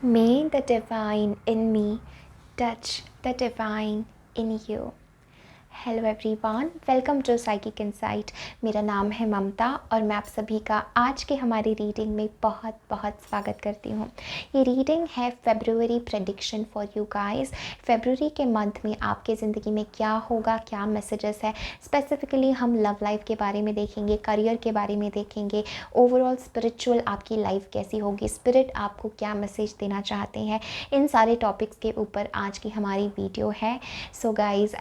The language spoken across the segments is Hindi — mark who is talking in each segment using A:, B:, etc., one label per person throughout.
A: May the divine in me touch the divine in you. Hello everyone, welcome to psychic insight. मेरा नाम है ममता और मैं आप सभी का आज के हमारी रीडिंग में बहुत बहुत स्वागत करती हूँ। ये रीडिंग है February prediction for you guys. February के मंथ में आपके ज़िंदगी में क्या होगा, क्या मैसेजेस है। स्पेसिफिकली हम लव लाइफ के बारे में देखेंगे, करियर के बारे में देखेंगे, ओवरऑल स्पिरिचुअल आपकी लाइफ कैसी होगी, स्पिरिट आपको क्या मैसेज देना चाहते हैं, इन सारे टॉपिक्स के ऊपर आज की हमारी वीडियो है। So guys,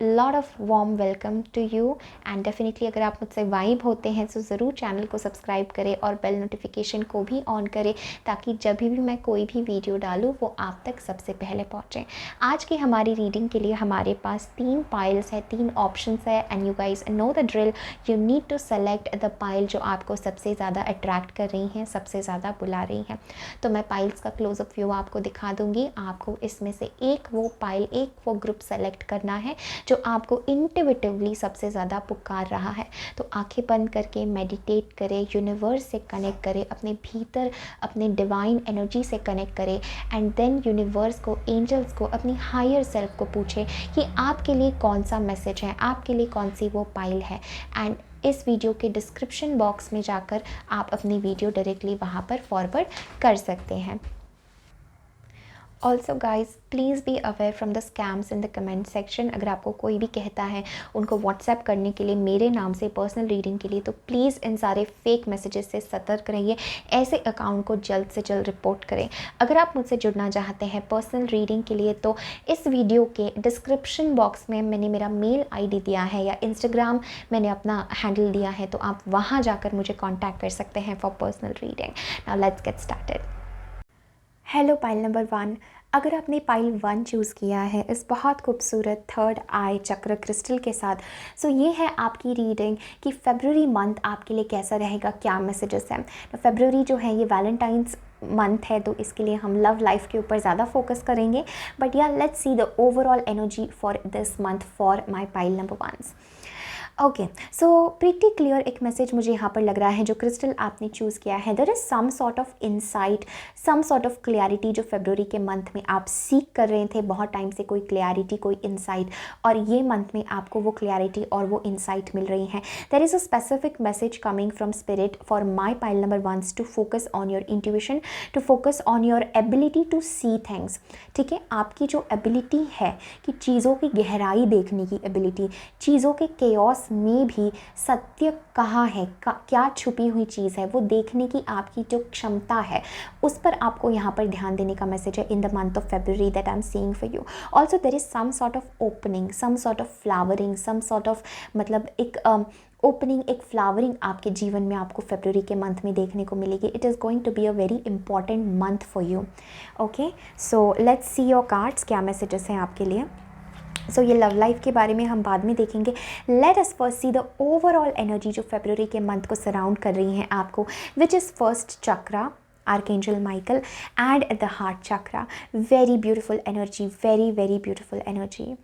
A: lot of warm welcome to you and definitely अगर आप मुझसे वाइब होते हैं तो ज़रूर चैनल को सब्सक्राइब करें और बेल नोटिफिकेशन को भी ऑन करें ताकि जब भी मैं कोई भी वीडियो डालूँ वो आप तक सबसे पहले पहुँचे। आज की हमारी रीडिंग के लिए हमारे पास 3 पाइल्स है, 3 ऑप्शंस है and you guys know the drill. You need to select the pile जो आपको सबसे ज़्यादा अट्रैक्ट कर रही हैं, सबसे ज़्यादा बुला रही हैं। तो मैं पाइल्स का क्लोजअप व्यू आपको दिखा दूँगी। आपको इसमें से एक वो पाइल, एक वो ग्रुप सेलेक्ट करना है जो आपको इंट्यूटिवली सबसे ज़्यादा पुकार रहा है। तो आंखें बंद करके मेडिटेट करें, यूनिवर्स से कनेक्ट करें, अपने भीतर अपने डिवाइन एनर्जी से कनेक्ट करें एंड देन यूनिवर्स को, एंजल्स को, अपनी हायर सेल्फ को पूछें कि आपके लिए कौन सा मैसेज है, आपके लिए कौन सी वो पाइल है। एंड इस वीडियो के डिस्क्रिप्शन बॉक्स में जाकर आप अपनी वीडियो डायरेक्टली वहाँ पर फॉरवर्ड कर सकते हैं। Also guys please be aware from the scams in the comment section. अगर आपको कोई भी कहता है उनको व्हाट्सएप करने के लिए मेरे नाम से पर्सनल रीडिंग के लिए, तो प्लीज़ इन सारे फेक मैसेजेस से सतर्क रहिए। ऐसे अकाउंट को जल्द से जल्द रिपोर्ट करें। अगर आप मुझसे जुड़ना चाहते हैं पर्सनल रीडिंग के लिए तो इस वीडियो के डिस्क्रिप्शन बॉक्स में मैंने मेरा मेल ID दिया है या इंस्टाग्राम मैंने अपना हैंडल दिया है, तो आप वहाँ जाकर मुझे कॉन्टैक्ट कर सकते हैं for personal reading. Now let's get started. Hello pile number 1। अगर आपने पाइल 1 चूज़ किया है इस बहुत खूबसूरत थर्ड आई चक्र क्रिस्टल के साथ, सो ये है आपकी रीडिंग कि फेब्रुअरी मंथ आपके लिए कैसा रहेगा, क्या मैसेजेस हैं। तो फेब्रुअरी जो है ये वैलेंटाइंस मंथ है, तो इसके लिए हम लव लाइफ के ऊपर ज़्यादा फोकस करेंगे। बट या let's see the overall energy for this month for my pile number 1। Okay, so pretty clear एक मैसेज मुझे यहाँ पर लग रहा है जो क्रिस्टल आपने चूज़ किया है। There is some sort of insight, some sort of clarity जो फेब्रुअरी के मंथ में आप सीख कर रहे थे बहुत टाइम से, कोई क्लैरिटी, कोई इंसाइट, और ये मंथ में आपको वो क्लैरिटी और वो इंसाइट मिल रही है। There is a specific message coming from spirit for my pile number 1 to focus on your intuition, to focus on your ability to see things. ठीक है, आपकी जो एबिलिटी है कि चीज़ों की गहराई देखने की एबिलिटी, चीज़ों के केओस में भी सत्य कहाँ है, क्या छुपी हुई चीज़ है, वो देखने की आपकी जो क्षमता है उस पर आपको यहाँ पर ध्यान देने का मैसेज है in the month of February that I am seeing for you. Also there is some sort of opening, some sort of flowering, some sort of मतलब एक ओपनिंग, एक फ्लावरिंग आपके जीवन में आपको फेब्रुअरी के मंथ में देखने को मिलेगी। It is going to be a very important month for you. Okay, so let's see your cards, क्या मैसेजेस हैं आपके लिए। सो ये लव लाइफ के बारे में हम बाद में देखेंगे। Let us first see the overall energy जो फेब्रुअरी के मंथ को सराउंड कर रही हैं आपको, which is first chakra, archangel Michael, and the heart chakra. Very beautiful energy, very very beautiful energy.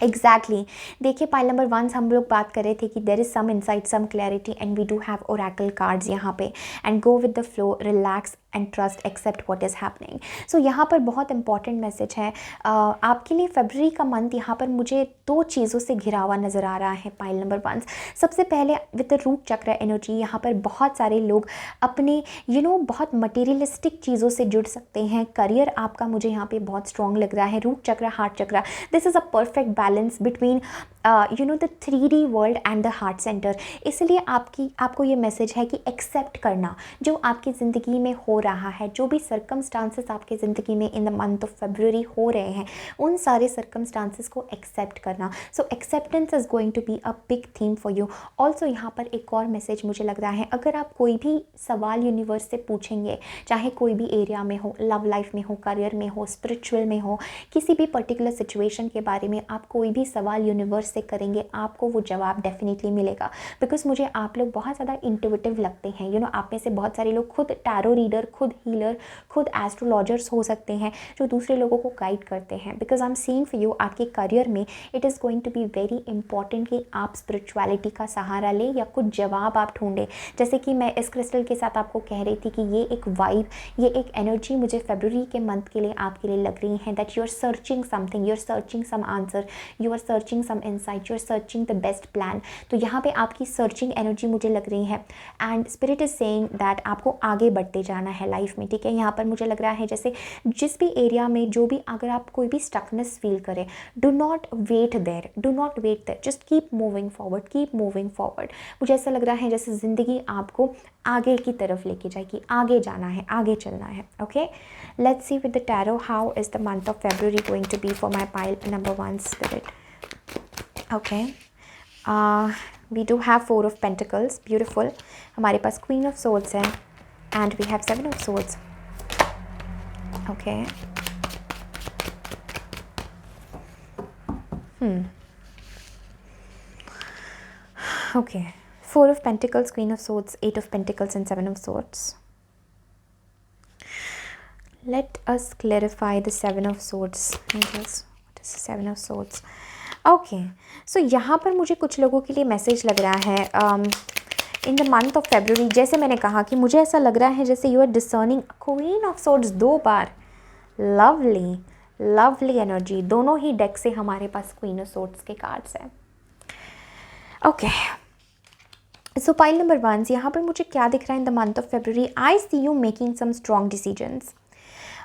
A: Exactly देखिए, पाइल नंबर 1 हम लोग बात कर रहे थे कि there is some insight, some clarity and we do have oracle cards यहाँ पे। And go with the flow, relax and trust, accept what is happening. So यहाँ पर बहुत इंपॉर्टेंट मैसेज है आपके लिए। फेब्रुअरी का मंथ यहाँ पर मुझे 2 चीज़ों से घिरा हुआ नज़र आ रहा है पाइल नंबर 1। सबसे पहले विद द रूट चक्र एनर्जी, यहाँ पर बहुत सारे लोग अपने बहुत मटेरियलिस्टिक चीज़ों से जुड़ सकते हैं। करियर आपका मुझे यहाँ पे बहुत स्ट्रॉन्ग लग रहा है। रूट चक्र, हार्ट चक्र, this is a perfect balance between the 3D world and the heart centre. इसलिए आपको ये मैसेज है कि एक्सेप्ट करना जो आपकी ज़िंदगी में हो रहा है, जो भी सर्कमस्टांसेस आपकी ज़िंदगी में in the month of February हो रहे हैं, उन सारे सर्कमस्टांसेस को एक्सेप्ट करना। So acceptance is going to be a big theme for you. Also यहाँ पर एक और मैसेज मुझे लग रहा है, अगर आप कोई भी सवाल यूनिवर्स से पूछेंगे, चाहे कोई भी एरिया में हो, लव लाइफ में हो, करियर में हो, स्पिरिचुअल में हो, किसी भी पर्टिकुलर सिचुएशन के बारे में आप कोई भी सवाल यूनिवर्स से करेंगे, आपको वो जवाब डेफिनेटली मिलेगा। बिकॉज मुझे आप लोग बहुत ज़्यादा इंट्यूटिव लगते हैं। आप में से बहुत सारे लोग खुद टैरो रीडर खुद हीलर, खुद एस्ट्रोलॉजर्स हो सकते हैं जो दूसरे लोगों को गाइड करते हैं। Because I am seeing for you, आपके करियर में it is going to be very important कि आप स्पिरिचुअलिटी का सहारा लें या कुछ जवाब आप ढूंढें। जैसे कि मैं इस क्रिस्टल के साथ आपको कह रही थी कि ये एक वाइब, ये एक एनर्जी मुझे फरवरी के मंथ के लिए आपके लिए लग रही है, that you are searching something, you are searching some answer, you are searching some insight, you are searching the best plan. तो यहाँ पे आपकी सर्चिंग एनर्जी मुझे लग रही है and spirit is saying that आपको आगे बढ़ते जाना है लाइफ में, ठीक है। यहाँ पर मुझे लग रहा है जैसे जिस भी एरिया में जो भी अगर आप कोई भी स्टकनेस फील करें, do not wait there, do not wait there, just keep moving forward, keep moving forward. मुझे ऐसा लग रहा है जैसे ज़िंदगी आपको आगे की तरफ लेके जाएगी, आगे जाना है, आगे चलना है। Okay, let's see with the tarot how is the month of February going to be for my pile number 1 spirit. Okay, we do have 4 of pentacles, beautiful. हमारे पास क्वीन ऑफ सोर्ड्स है and we have 7 of swords. Okay, okay, 4 of Pentacles, Queen of Swords, 8 of Pentacles and 7 of Swords. Let us clarify the 7 of Swords. What is the 7 of Swords? Okay, so यहाँ पर मुझे कुछ लोगों के लिए मैसेज लग रहा है in the month of February. जैसे मैंने कहा कि मुझे ऐसा लग रहा है जैसे you are discerning queen of swords 2 बार। लवली लवली एनर्जी, दोनों ही डेक से हमारे पास क्वीन ऑफ सोर्ड्स के कार्ड्स हैं। ओके, सो पाइल नंबर 1 यहाँ पर मुझे क्या दिख रहा है in the month of February? I see you making some strong decisions.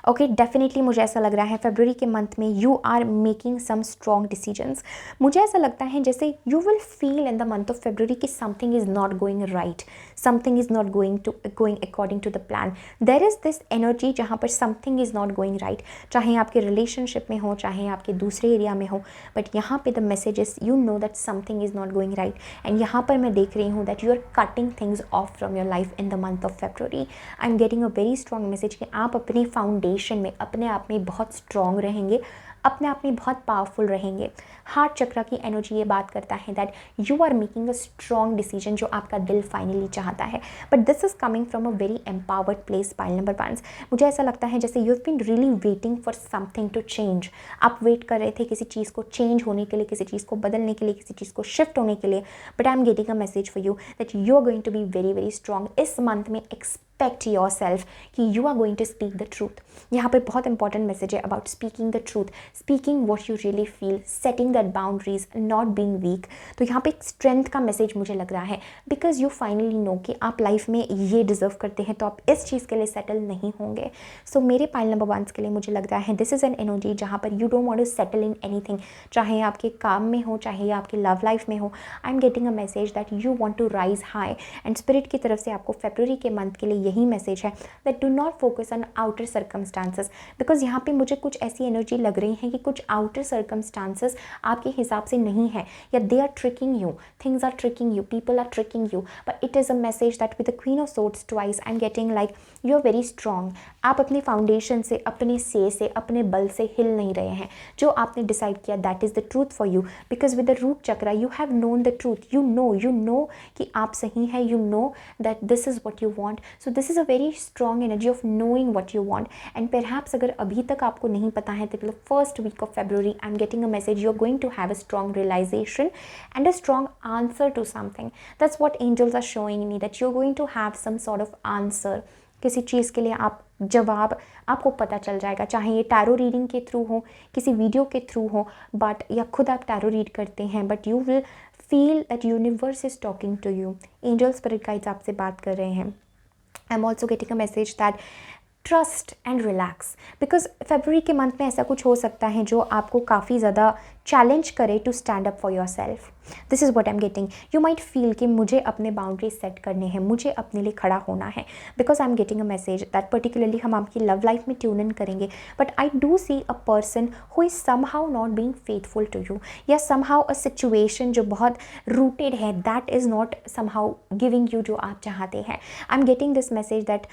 A: Okay, definitely मुझे ऐसा लग रहा है फेब्रुअरी के मंथ में you are making some strong decisions. मुझे ऐसा लगता है जैसे you will feel in the month of February कि something is not going right, something is not going according to the plan. There is this energy जहाँ पर something is not going right, चाहे आपके रिलेशनशिप में हो, चाहे आपके दूसरे एरिया में हो, बट यहाँ पे the message is you know that something is not going right. And यहाँ पर मैं देख रही हूँ that you are cutting things off from your life in the month of February. I am getting a very strong message कि आप अपनी फाउंडेशन में अपने आप में बहुत स्ट्रॉन्ग रहेंगे, अपने आप में बहुत पावरफुल रहेंगे। हार्ट चक्र की एनर्जी ये बात करता है that you are making a strong decision जो आपका दिल फाइनली चाहता है, but this is coming from a very empowered place. Pile number 1 मुझे ऐसा लगता है जैसे you have been really waiting for something to change. आप वेट कर रहे थे किसी चीज़ को चेंज होने के लिए, किसी चीज़ को बदलने के लिए, किसी चीज़ को शिफ्ट होने के लिए, but I am getting a message for you that you are going to be very very strong इस मंथ में। एक्सपेक्ट योर सेल्फ कि you are going to speak the truth. यहाँ पर बहुत इंपॉर्टेंट मैसेज है about speaking the truth, speaking what you really feel, setting that boundaries, not being weak. तो यहाँ पे एक स्ट्रेंथ का मैसेज मुझे लग रहा है बिकॉज यू फाइनली नो कि आप लाइफ में ये डिजर्व करते हैं, तो आप इस चीज़ के लिए सेटल नहीं होंगे। सो मेरे पाइल नंबर 1 के लिए मुझे लग रहा है दिस इज़ एन एनर्जी जहाँ पर you don't want to settle in anything, चाहे आपके काम में हो, चाहे आपके लव लाइफ में हो। I am getting a message that you want to rise high and spirit की तरफ से आपको फेब्रुअरी के मंथ के लिए यही मैसेज है that do not focus on outer circumstances. Because यहाँ पे मुझे कुछ ऐसी एनर्जी लग रही है कि कुछ आउटर सर्कमस्टांसेस आपके हिसाब से नहीं है, या they are tricking you, things are tricking you, people are tricking you, but it is a message that with the queen of swords twice I am getting like you are very strong. आप अपने फाउंडेशन से, अपने से, अपने बल से हिल नहीं रहे हैं। जो आपने डिसाइड किया that is the truth for you, because with the root chakra you have known the truth. You know कि आप सही है, you know that this is what you want. So this is a very strong energy of knowing what you want. And perhaps अगर अभी तक आपको नहीं पता है तो first week of February I am getting a message you are going to have a strong realization and a strong answer to something. That's what angels are showing me, that you're going to have some sort of answer. किसी चीज़ के लिए आप जवाब आपको पता चल जाएगा, चाहे ये टैरो रीडिंग के थ्रू हो, किसी वीडियो के थ्रू हो, बट या खुद आप टैरो रीड करते हैं, but you will feel that universe is talking to you. Angel spirit guides आपसे बात कर रहे हैं। I am also getting a message that trust and relax, because February के मंथ में ऐसा कुछ हो सकता है जो आपको काफ़ी ज़्यादा चैलेंज करे to stand up for yourself. This is what I am getting. You might feel कि मुझे अपने बाउंड्रीज सेट करने हैं, मुझे अपने लिए खड़ा होना है, because I am getting a message that particularly हम आपकी लव लाइफ में ट्यून इन करेंगे, but I do see a person who is somehow not being faithful to you, या समहाउ अ सिचुएशन जो बहुत रूटेड है that is not somehow giving you जो आप चाहते हैं। I am getting this message that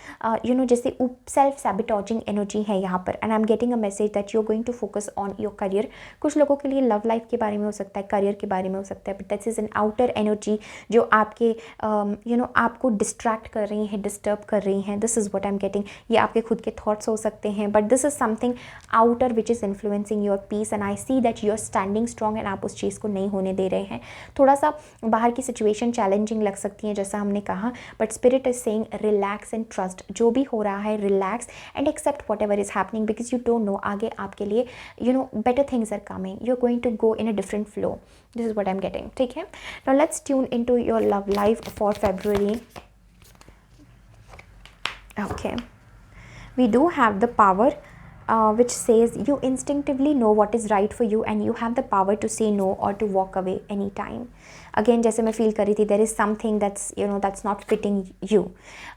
A: you know जैसे सेल्फ सैबिटॉजिंग एनर्जी है यहाँ पर, and I am getting a message that you are going to focus on your career. कुछ लोगों के लिए लव लाइफ के बारे में हो सकता है, करियर के बारे में हो सकता है, सकता है, but this is N outer energy जो आपके आपको डिस्ट्रैक्ट कर रही हैं, डिस्टर्ब कर रही हैं. This is what I am getting. ये आपके खुद के थॉट्स हो सकते हैं, but this is something outer which is influencing your peace, and I see that you are standing strong and आप उस चीज़ को नहीं होने दे रहे हैं. थोड़ा सा बाहर की सिचुएशन चैलेंजिंग लग सकती है जैसा हमने कहा, but spirit is saying relax and trust. जो भी हो रहा है relax and accept whatever is happening, because you don't know आगे आपके लिए better things are coming. You are going to go in a different flow. This is what I am getting. ठीक है, now let's tune into your love life for February. Okay, we do have the power which says you instinctively know what is right for you and you have the power to say no or to walk away anytime. Again जैसे मैं फील कर रही थी, देर is something that's not fitting you.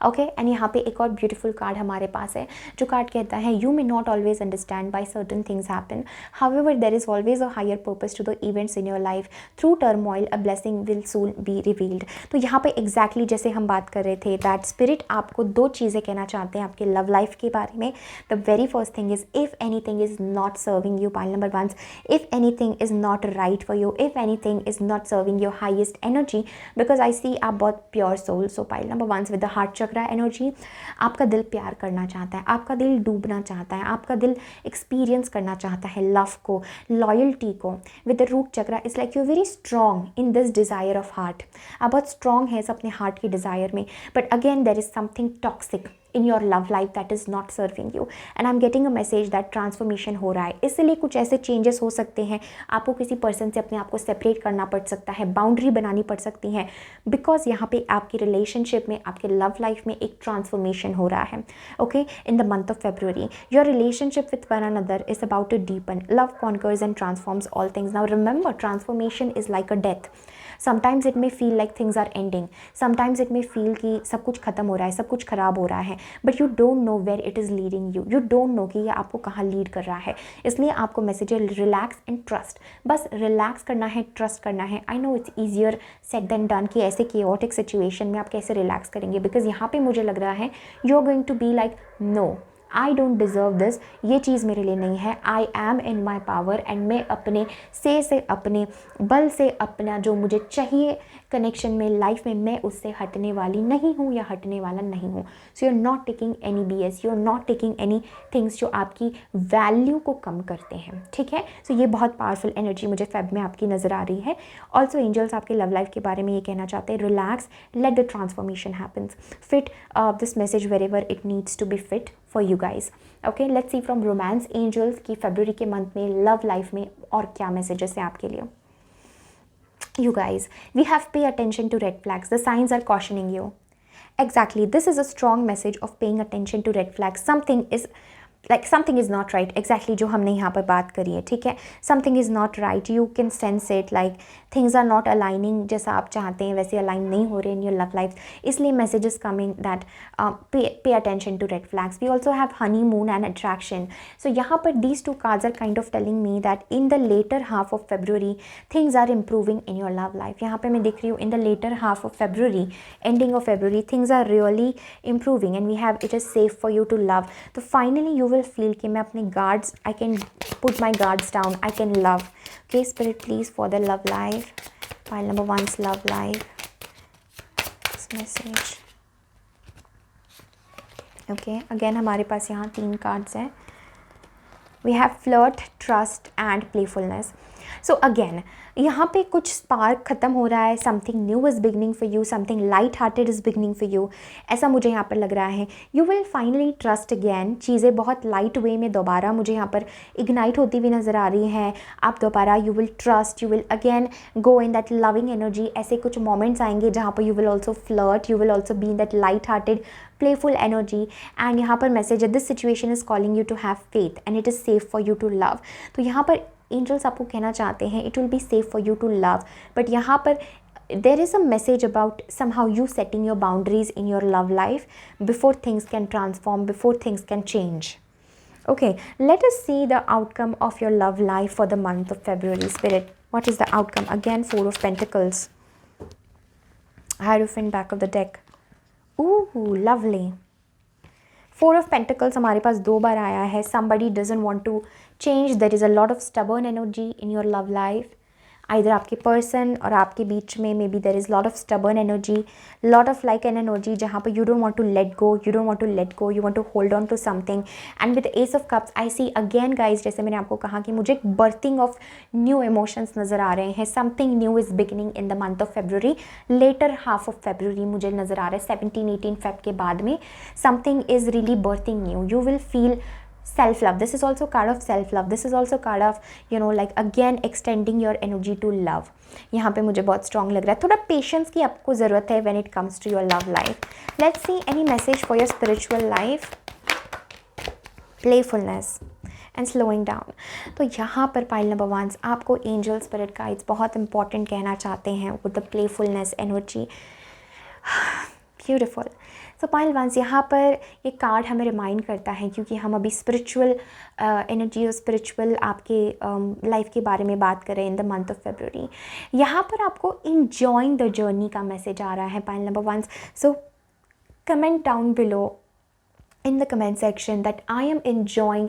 A: Okay, and यहाँ पे एक और ब्यूटीफुल कार्ड हमारे पास है जो कार्ड कहता है you may not always understand why certain things happen, however there is always a higher purpose to the events in your life. Through turmoil a blessing will soon be revealed. तो यहाँ पे एग्जैक्टली जैसे हम बात कर रहे थे, दैट स्पिरिट आपको दो चीज़ें कहना चाहते हैं आपके लव लाइफ के बारे में. The very first thing is if anything is not serving you, pile number 1, if anything is not right for you, if anything is not serving your highest energy, because I see आप बहुत pure soul. So pile number 1 with the heart chakra energy, आपका दिल प्यार करना चाहता है, आपका दिल डूबना चाहता है, आपका दिल एक्सपीरियंस करना चाहता है लव को, लॉयल्टी को. With the root chakra it's like you very strong in this desire of heart. आप बहुत स्ट्रॉन्ग है अपने हार्ट की डिज़ायर में, but again there is something toxic in your love life that is not serving you, and I'm getting a message that transformation हो रहा है. इसलिए कुछ ऐसे changes हो सकते हैं, आपको किसी पर्सन से अपने आप को सेपरेट करना पड़ सकता है, बाउंड्री बनानी पड़ सकती है, बिकॉज यहाँ पे आपकी रिलेशनशिप में, आपके लव लाइफ में एक ट्रांसफॉर्मेशन हो रहा है. Okay, in the month of February your relationship with one another is about to deepen. Love conquers and transforms all things. Now remember, transformation is like a death. Sometimes it may feel like things are ending, sometimes it may feel कि सब कुछ ख़त्म हो रहा है, सब कुछ ख़राब हो रहा है, but you don't know where it is leading you. You don't know कि ये आपको कहाँ लीड कर रहा है. इसलिए आपको मैसेज है रिलैक्स एंड ट्रस्ट. बस रिलैक्स करना है, ट्रस्ट करना है. I know it's easier said than done कि ऐसे केओटिक सिचुएशन में आप कैसे रिलैक्स करेंगे, बिकॉज यहाँ पे मुझे लग रहा है you are going to be like no, I don't deserve this, ये चीज़ मेरे लिए नहीं है. I am in my power and मैं अपने से अपने बल से अपना जो मुझे चाहिए कनेक्शन में, लाइफ में, मैं उससे हटने वाली नहीं हूँ या हटने वाला नहीं हूँ. So you are not taking any BS, you are not taking any things जो आपकी वैल्यू को कम करते हैं. ठीक है, सो ये बहुत पावरफुल एनर्जी मुझे फेब में आपकी नज़र आ रही है. ऑल्सो एंजल्स आपके लव लाइफ के बारे में ये कहना चाहते हैं relax, let the transformation happens, fit this message wherever it needs to be fit for you guys. Okay, let's see from romance angels कि February के मंथ में लव लाइफ में और क्या मैसेजेस हैं आपके लिए. You guys, we have pay attention to red flags. The signs are cautioning you. Exactly, this is a strong message of paying attention to red flags. Something is not right. Exactly जो हमने यहाँ पर बात करी है. ठीक है, something is not right. You can sense it, like things are not aligning जैसा आप चाहते हैं वैसे align नहीं हो रहे in your love life. इसलिए messages coming that pay attention to red flags. We also have honeymoon and attraction. So यहाँ पर these two cards are kind of telling me that in the later half of February things are improving in your love life. यहाँ पे मैं देख रही हूँ in the later half of February, ending of February, things are really improving and we have it is safe for you to love. So finally you will feel कि मैं अपने guards, I can put my guards down, I can love. Okay, spirit please for the love life, pile number 1's love life, this message. Okay, again हमारे पास यहाँ 3 cards हैं. We have flirt, trust and playfulness. So again यहाँ पे कुछ स्पार्क ख़त्म हो रहा है, something new is beginning for you, something light hearted is beginning for you, ऐसा मुझे यहाँ पर लग रहा है. You will finally trust again, चीज़ें बहुत लाइट वे में दोबारा मुझे यहाँ पर इग्नाइट होती हुई नज़र आ रही हैं. आप दोबारा you will trust, you will again go in that loving energy. ऐसे कुछ मोमेंट्स आएंगे जहाँ पर you will also flirt, you will also be in that light hearted playful energy. And यहाँ पर मैसेज है this situation is calling you to have faith and it is safe for you to love. तो यहाँ पर एंजल्स आपको कहना चाहते हैं it will be safe for you to love, but यहाँ पर there is a message about somehow you setting your boundaries in your love life before things can transform, before things can change. Okay, let us see the outcome of your love life for the month of February. Spirit, what is the outcome? Again, 4 of Pentacles, Hierophant back of the deck. Ooh, lovely. 4 of Pentacles हमारे पास 2 बार आया है. Somebody doesn't want to change. There is a lot of stubborn energy in your love life. इधर आपके पर्सन और आपके बीच में maybe there is lot of stubborn energy, lot of like an energy जहाँ पर you don't want to let go, you don't want to let go, you want to hold on to something. And with ace of cups I see again guys, जैसे मैंने आपको कहा कि मुझे एक बर्थिंग ऑफ न्यू इमोशंस नज़र आ रहे हैं। Something new is beginning in the month of February, later half of February मुझे नज़र आ रहा है, 17-18 फेब के बाद में something is really berthing new. You will feel self love. This is also card of self love. This is also card of like again extending your energy to love. यहाँ पे मुझे बहुत strong लग रहा है। थोड़ा patience की आपको ज़रूरत है when it comes to your love life. Let's see any message for your spiritual life. Playfulness and slowing down. तो यहाँ पर पाइल नंबर 1 आपको एंजल स्पिरिट गाइड्स बहुत इंपॉर्टेंट कहना चाहते हैं with the playfulness energy. Beautiful. So pile ones यहाँ पर ये कार्ड हमें रिमाइंड करता है, क्योंकि हम अभी स्पिरिचुअल एनर्जी और स्पिरिचुअल आपके लाइफ के बारे में बात कर रहे हैं in the month of February. यहाँ पर आपको इंजॉइंग द जर्नी का मैसेज आ रहा है pile number 1। So comment down below in the comment section that I am enjoying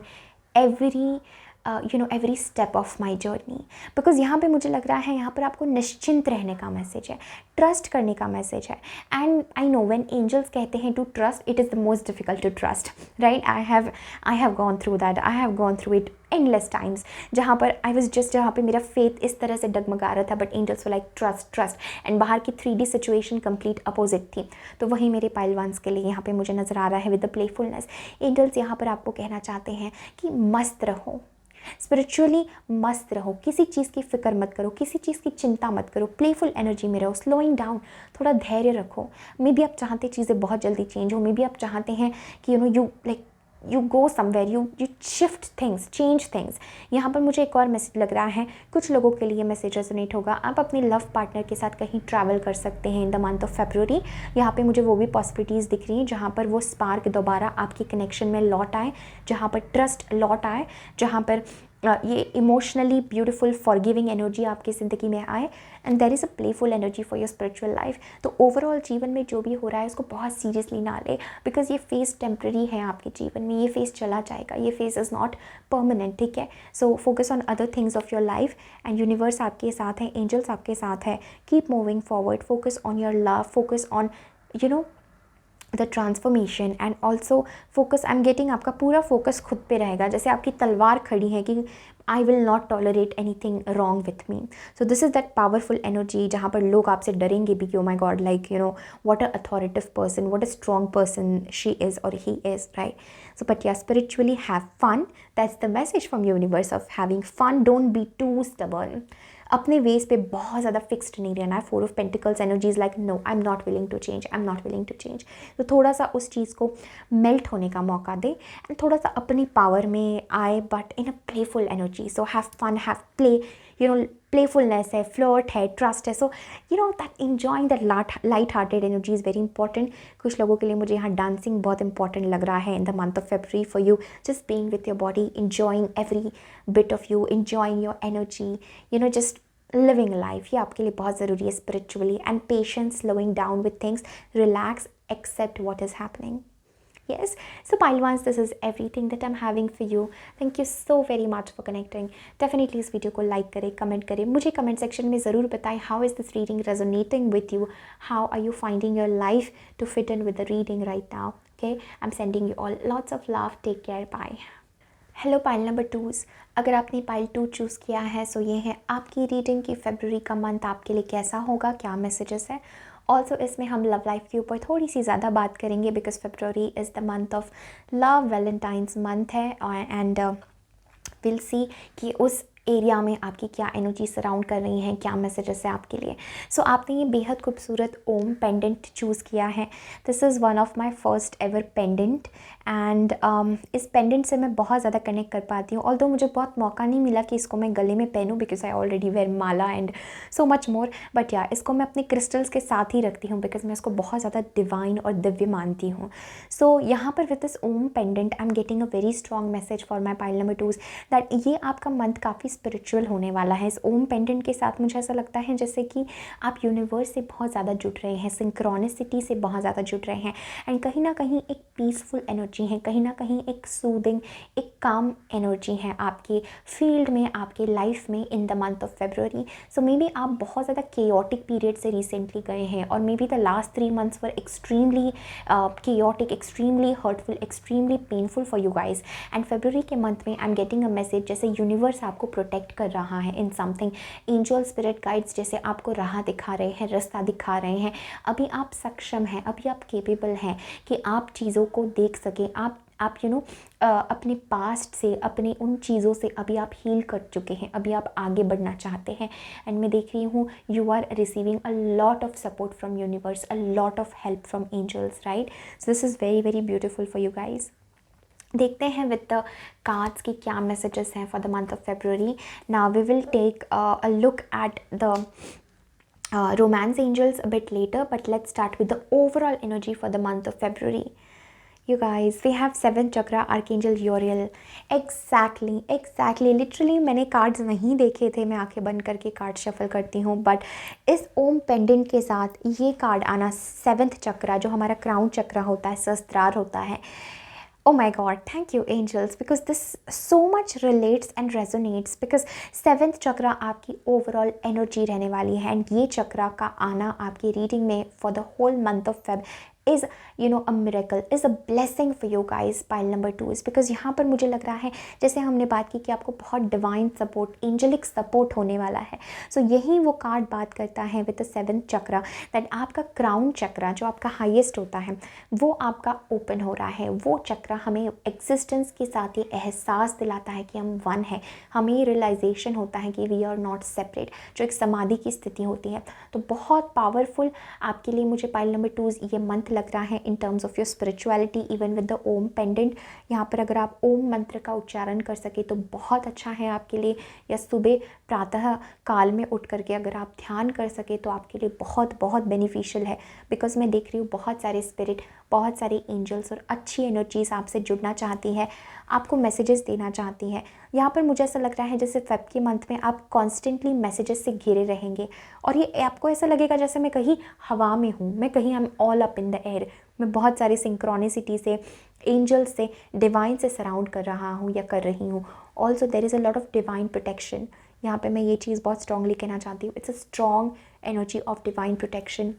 A: every step of my journey, because यहाँ पे मुझे लग रहा है यहाँ पर आपको निश्चिंत रहने का मैसेज है, ट्रस्ट करने का मैसेज है। And I know when angels कहते हैं to trust, it is the most difficult to trust, right. I have gone through that, I have gone through it endless times, जहाँ पर जहाँ पे मेरा फेथ इस तरह से डगमगा रहा था, but angels were like trust and बाहर की 3D सिचुएशन कंप्लीट अपोजिट थी। तो वही मेरे पाइलवान्स के लिए यहाँ पे मुझे नज़र आ रहा है विद द प्लेफुलनेस। एंजल्स यहाँ पर आपको कहना चाहते हैं कि मस्त रहो, स्पिरिचुअली मस्त रहो, किसी चीज़ की फिक्र मत करो, किसी चीज़ की चिंता मत करो, प्लेफुल एनर्जी में रहो, स्लोइंग डाउन, थोड़ा धैर्य रखो। मे बी आप चाहते चीज़ें बहुत जल्दी चेंज हो, मे बी आप चाहते हैं कि you go somewhere, you shift things, change things। यहाँ पर मुझे एक और मैसेज लग रहा है, कुछ लोगों के लिए मैसेज रेजोनेट होगा। आप अपने लव पार्टनर के साथ कहीं ट्रैवल कर सकते हैं in the month of February. यहाँ पे मुझे वो भी पॉसिबिलिटीज़ दिख रही हैं जहाँ पर वो स्पार्क दोबारा आपके कनेक्शन में लौट आए, जहाँ पर ट्रस्ट लौट आए, जहाँ पर ये इमोशनली ब्यूटीफुल फॉरगिविंग एनर्जी आपकी ज़िंदगी में आए, and there is a playful energy for your spiritual life. तो ओवरऑल जीवन में जो भी हो रहा है उसको बहुत सीरियसली ना ले, बिकॉज ये फेज़ टेम्प्रेरी है आपके जीवन में, ये फेज़ चला जाएगा, ये फेज़ इज़ नॉट परमानेंट, ठीक है। So focus on other things of your life, and universe आपके साथ है, एंजल्स आपके साथ है। Keep moving forward, focus on your love, focus on the transformation, and also focus, I am getting आपका पूरा फोकस खुद पे रहेगा, जैसे आपकी तलवार खड़ी है कि I will not tolerate anything wrong with me. So this is that powerful energy जहाँ पर लोग आपसे डरेंगे भी कि oh my god, like what a authoritative person, what a strong person she is और he is, right. So but या spiritually have fun, that's the message from universe of having fun. Don't be too stubborn, अपने वेज पे बहुत ज़्यादा फिक्स्ड नहीं रहना है। 4 of pentacles energies like no, I am not willing to change, I am not willing to change. तो थोड़ा सा उस चीज़ को मेल्ट होने का मौका दे, एंड थोड़ा सा अपनी पावर में आए, but in a playful energy. So have fun, have play, playfulness है, फ्लर्ट है, ट्रस्ट है। So that enjoying that light hearted energy is very important. कुछ लोगों के लिए मुझे यहाँ डांसिंग बहुत इंपॉर्टेंट लग रहा है in the month of February for you, just being with your body, enjoying every bit of you, enjoying your energy, just living life। ये आपके लिए बहुत ज़रूरी है spiritually, and patience, slowing down with things, relax, accept what is happening। Yes, so Pilewans, this is everything that I'm having for you. Thank you so very much for connecting. Definitely इस वीडियो को लाइक करें, कमेंट करें, मुझे कमेंट सेक्शन में ज़रूर बताएं how is this reading resonating with you, how are you finding your life to fit in with the reading right now। Okay, I'm sending you all lots of love, take care, bye। Hello pile number 2s, अगर आपने पाइल 2 चूज़ किया है, सो ये है आपकी रीडिंग कि फेब्रुवरी का मंथ आपके लिए कैसा होगा, क्या मैसेजेस है। ऑल्सो इसमें हम लव लाइफ के ऊपर थोड़ी सी ज़्यादा बात करेंगे, because February is the month of love, Valentine's month है, एंड विल सी कि उस एरिया में आपकी क्या एनर्जी सराउंड कर रही हैं, क्या मैसेजेस है आपके लिए। सो आपने ये बेहद खूबसूरत ओम पेंडेंट चूज़ किया है। This is one of my first ever pendant, and इस पेंडेंट से मैं बहुत ज़्यादा कनेक्ट कर पाती हूँ। ऑल्दो मुझे बहुत मौका नहीं मिला कि इसको मैं गले में पहनूँ, बिकॉज आई ऑलरेडी वेयर माला and so much more, but या इसको मैं अपने क्रिस्टल्स के साथ ही रखती हूँ, बिकॉज मैं इसको बहुत ज़्यादा डिवाइन और दिव्य मानती हूँ। सो यहाँ पर with this Om pendant I am getting a very strong message for my pile number 2s that ये आपका मंथ काफ़ी स्पिरिचुअल होने वाला है। इस ओम पेंडेंट के साथ मुझे ऐसा लगता है जैसे कि आप यूनिवर्स से बहुत ज़्यादा जुड़ रहे हैं, सिंक्रोनिसिटी से बहुत ज़्यादा जुड़ रहे हैं, एंड कहीं ना कहीं एक पीसफुल एनर्जी है, कहीं ना कहीं एक सूदिंग, एक काम एनर्जी है आपके फील्ड में, आपके लाइफ में in the month of February. So may be आप बहुत ज़्यादा केयोटिक पीरियड से रिसेंटली गए हैं, और may be the last 3 months were extremely chaotic, extremely hurtful, extremely painful for you guys. And February के मंथ में आई एम गेटिंग अ मैसेज जैसे यूनिवर्स आपको प्रोटेक्ट कर रहा है in something. Angel spirit guides जैसे आपको राह दिखा रहे हैं, रास्ता दिखा रहे हैं। अभी आप सक्षम हैं, अभी आप केपेबल हैं कि आप चीज़ों को देख सकें। आप अपने पास्ट से, अपने उन चीज़ों से अभी आप हील कर चुके हैं, अभी आप आगे बढ़ना चाहते हैं। एंड मैं देख रही हूँ you are receiving a lot of support from universe, a lot of help from angels, right. So this is very very beautiful for you guys. देखते हैं विद द कार्ड्स की क्या मैसेजेस हैं for the month of February. Now we will take a look at the romance angels a bit later, but let's start with the overall energy for the month of February. You guys, we have 7th chakra, Archangel Uriel. Exactly. Literally मैंने कार्ड्स नहीं देखे थे, मैं आंखें बंद करके कार्ड शफल करती हूँ, बट इस ओम पेंडेंट के साथ ये कार्ड आना, 7th चक्रा जो हमारा क्राउन चक्रा होता है, सहस्त्रार होता है। Oh my God, thank you angels, because this so much relates and resonates, because 7th चक्रा आपकी ओवरऑल एनर्जी रहने वाली है, एंड ये चक्रा का आना आपकी रीडिंग में for the whole month of Feb is a miracle, is a blessing for you guys. Pile number 2 is because यहाँ पर मुझे लग रहा है जैसे हमने बात की कि आपको बहुत डिवाइन सपोर्ट, एंजेलिक सपोर्ट होने वाला है। सो यही वो कार्ड बात करता है with the 7th chakra, that आपका क्राउन चक्रा जो आपका हाईएस्ट होता है वो आपका ओपन हो रहा है। वो चक्रा हमें एग्जिस्टेंस के साथ ये एहसास दिलाता है कि हम वन है, हमें रियलाइजेशन होता है कि वी आर नॉट सेपरेट, जो एक समाधि की स्थिति होती है। तो बहुत पावरफुल आपके लिए मुझे पाइल नंबर 2 ये मंथ लग रहा है in terms of your spirituality, even with the Om pendant. यहाँ पर अगर आप ओम मंत्र का उच्चारण कर सके तो बहुत अच्छा है आपके लिए, या सुबह प्रातः काल में उठ करके अगर आप ध्यान कर सके तो आपके लिए बहुत बहुत बेनिफिशियल है। बिकॉज मैं देख रही हूँ बहुत सारे स्पिरिट, बहुत सारे एंजल्स और अच्छी एनर्जीज आपसे जुड़ना चाहती है, आपको मैसेजेस देना चाहती है। यहाँ पर मुझे ऐसा लग रहा है जैसे फेब के मंथ में आप कॉन्स्टेंटली मैसेजेस से घिरे रहेंगे, और ये आपको ऐसा लगेगा जैसे मैं कहीं हवा में हूँ, मैं कहीं I am all up in the air, मैं बहुत सारी सिंक्रोनिसिटी से, एंजल्स से, डिवाइन से सराउंड कर रहा हूँ या कर रही हूँ। Also there is a lot of divine protection. यहाँ पे मैं ये चीज़ बहुत स्ट्रांगली कहना चाहती हूँ, it's a strong energy of divine protection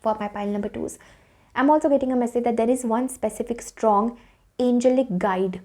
A: for my pile number 2s. I'm also getting a message that there is one specific strong angelic guide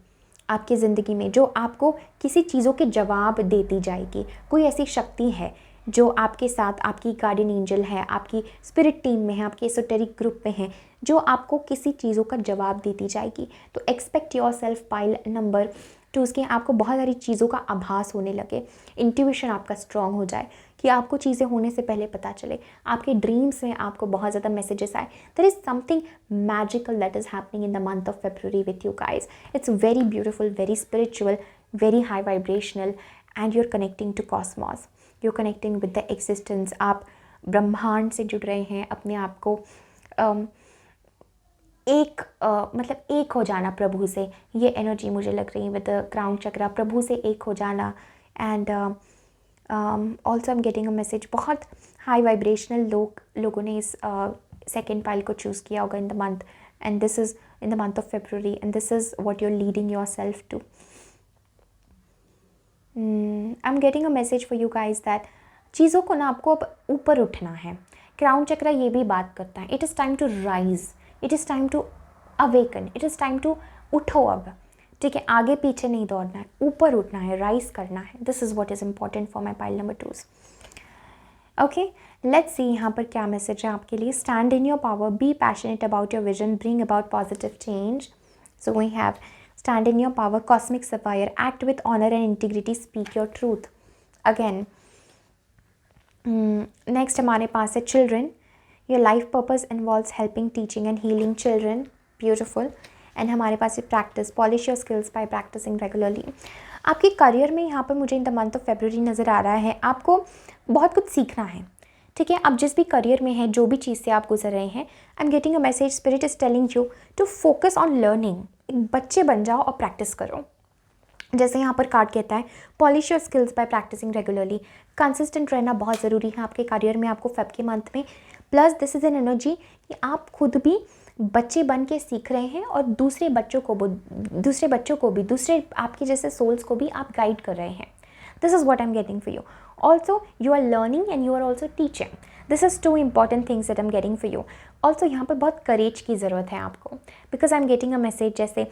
A: आपकी ज़िंदगी में जो आपको किसी चीज़ों के जवाब देती जाएगी। कोई ऐसी शक्ति है जो आपके साथ, आपकी गार्डियन एंजल है, आपकी स्पिरिट टीम में है, आपके एसोटेरिक ग्रुप में है, जो आपको किसी चीज़ों का जवाब देती जाएगी। तो expect your self pile number 2 उसके आपको बहुत सारी चीज़ों का आभास होने लगे, इंट्यूशन आपका स्ट्रॉन्ग हो जाए कि आपको चीज़ें होने से पहले पता चले, आपके ड्रीम्स में आपको बहुत ज़्यादा मैसेजेस आए। There is something magical that is happening in the month of February with you guys. It's very beautiful, very spiritual, very high vibrational, and you are connecting to cosmos, you are connecting with the existence. आप ब्रह्मांड से जुड़ रहे हैं, अपने आप को मतलब एक हो जाना प्रभु से, ये एनर्जी मुझे लग रही है विद द क्राउन चक्रा, प्रभु से एक हो जाना। And also I am getting a message, बहुत हाई वाइब्रेशनल लोगों ने इस सेकेंड पाइल को चूज़ किया होगा in the month, and this is in the month of February, and this is what you are leading yourself to. I am getting a message for you guys that चीज़ों को ना आपको अब ऊपर उठना है। क्राउन चक्रा ये भी बात करता है, it is time to rise, it is time to awaken, it is time to उठो अब, ठीक है, आगे पीछे नहीं दौड़ना है, ऊपर उठना है, राइज करना है। This is what is important for my pile number 2s. Okay, let's see यहाँ पर क्या मैसेज है आपके लिए। Stand in your power, be passionate about your vision, bring about positive change. So we have stand in your power, cosmic sapphire, act with honour and integrity, speak your truth. Again next हमारे पास है children, your life purpose involves helping, teaching and healing children, beautiful. And हमारे पास है practice, polish your skills by practising regularly. आपके करियर में यहाँ पर मुझे in the month of February नज़र आ रहा है, आपको बहुत कुछ सीखना है, ठीक है। आप जिस भी करियर में हैं, जो भी चीज़ से आप गुजर रहे हैं, I am getting a message, spirit is telling you to focus on learning. एक बच्चे बन जाओ और प्रैक्टिस करो, जैसे यहाँ पर कार्ड कहता है polish your skills by practising regularly. Consistent रहना बहुत ज़रूरी है आपके करियर में, आपको फेब के मंथ में। Plus this is an energy कि आप खुद भी बच्चे बन के सीख रहे हैं और दूसरे बच्चों को भी दूसरे आपके जैसे सोल्स को भी आप गाइड कर रहे हैं। This is what I am getting for you. Also you are learning and you are also teaching. This is two important things that I am getting for you. Also यहाँ पर बहुत करेज की ज़रूरत है आपको, because I am getting a message जैसे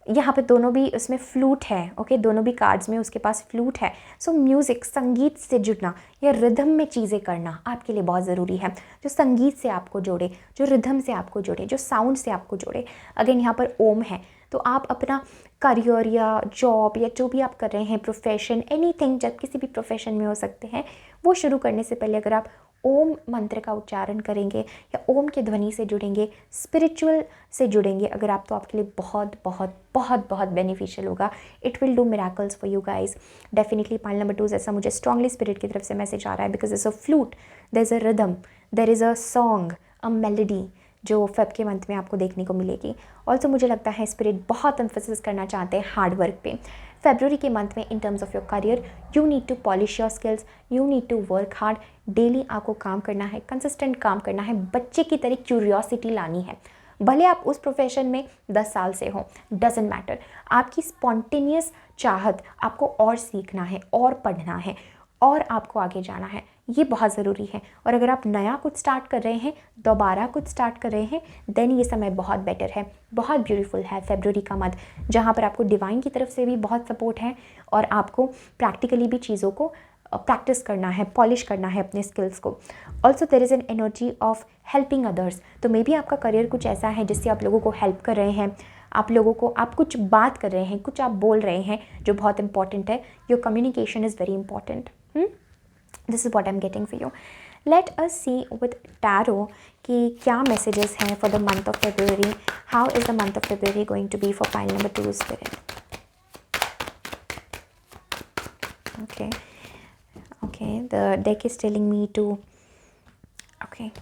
A: यहाँ पे दोनों भी उसमें फ्लूट है, ओके दोनों भी कार्ड्स में उसके पास फ्लूट है। सो म्यूज़िक, संगीत से जुड़ना या रिदम में चीज़ें करना आपके लिए बहुत ज़रूरी है, जो संगीत से आपको जोड़े, जो रिदम से आपको जोड़े, जो साउंड से आपको जोड़े। अगेन यहाँ पर ओम है, तो आप अपना करियर या जॉब या जो भी आप कर रहे हैं, प्रोफेशन, एनीथिंग, जब किसी भी प्रोफेशन में हो सकते हैं, वो शुरू करने से पहले अगर आप ओम मंत्र का उच्चारण करेंगे या ओम के ध्वनि से जुड़ेंगे, स्पिरिचुअल से जुड़ेंगे अगर आप, तो आपके लिए बहुत बहुत बहुत बहुत बेनिफिशियल होगा। It will do miracles for you guys definitely. Pile number 2 ऐसा मुझे स्ट्रांगली स्पिरिट की तरफ से मैसेज आ रहा है, because is a flute, there is a rhythm, there is a song, a melody जो फेब के मंथ में आपको देखने को मिलेगी। ऑल्सो मुझे लगता है स्पिरिट बहुत एम्फेसिस करना चाहते हैं हार्ड वर्क पे। फेब्रुवरी के मंथ में in terms of your career you need to polish your skills, you need to work hard. Daily आपको काम करना है, कंसिस्टेंट काम करना है, बच्चे की तरह क्यूरियोसिटी लानी है। भले आप उस प्रोफेशन में 10 साल से हो, डजेंट मैटर, आपकी स्पॉन्टेनियस चाहत, आपको और सीखना है और पढ़ना है और आपको आगे जाना है, ये बहुत ज़रूरी है। और अगर आप नया कुछ स्टार्ट कर रहे हैं, दोबारा कुछ स्टार्ट कर रहे हैं, देन ये समय बहुत बेटर है, बहुत ब्यूटीफुल है फेब्रुवरी का मंथ, जहाँ पर आपको डिवाइन की तरफ से भी बहुत सपोर्ट है और आपको प्रैक्टिकली भी चीज़ों को प्रैक्टिस करना है, पॉलिश करना है अपने स्किल्स को। Also there is an energy of helping others, तो मे बी आपका करियर कुछ ऐसा है जिससे आप लोगों को हेल्प कर रहे हैं, आप लोगों को, आप कुछ बात कर रहे हैं, कुछ आप बोल रहे हैं जो बहुत इंपॉर्टेंट है। Your communication is very important. This is what I am getting for you. Let us see with tarot कि क्या मैसेजेस हैं for the month of February. How is the month of February going to be for pile number 2 spirit. Okay, the deck is telling me to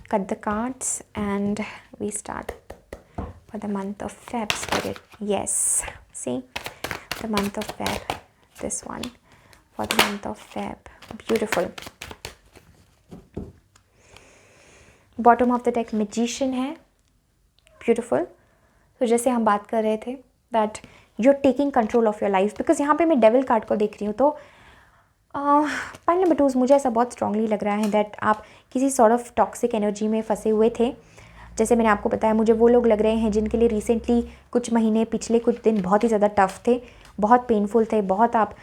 A: cut the cards and we start for the month of Feb spirit. Yes, see the month of Feb, this one for the month of Feb, beautiful. Bottom of the deck magician है, beautiful. तो जैसे हम बात कर रहे थे that you're taking control of your life, because यहाँ पे मैं डेविल कार्ड को देख रही हूँ, तो पाइल नंबर 2 मुझे ऐसा बहुत स्ट्रांगली लग रहा है दैट आप किसी सॉर्ट ऑफ टॉक्सिक एनर्जी में फंसे हुए थे। जैसे मैंने आपको बताया, मुझे वो लोग लग रहे हैं जिनके लिए रिसेंटली कुछ महीने, पिछले कुछ दिन बहुत ही ज़्यादा टफ थे, बहुत पेनफुल थे, बहुत आप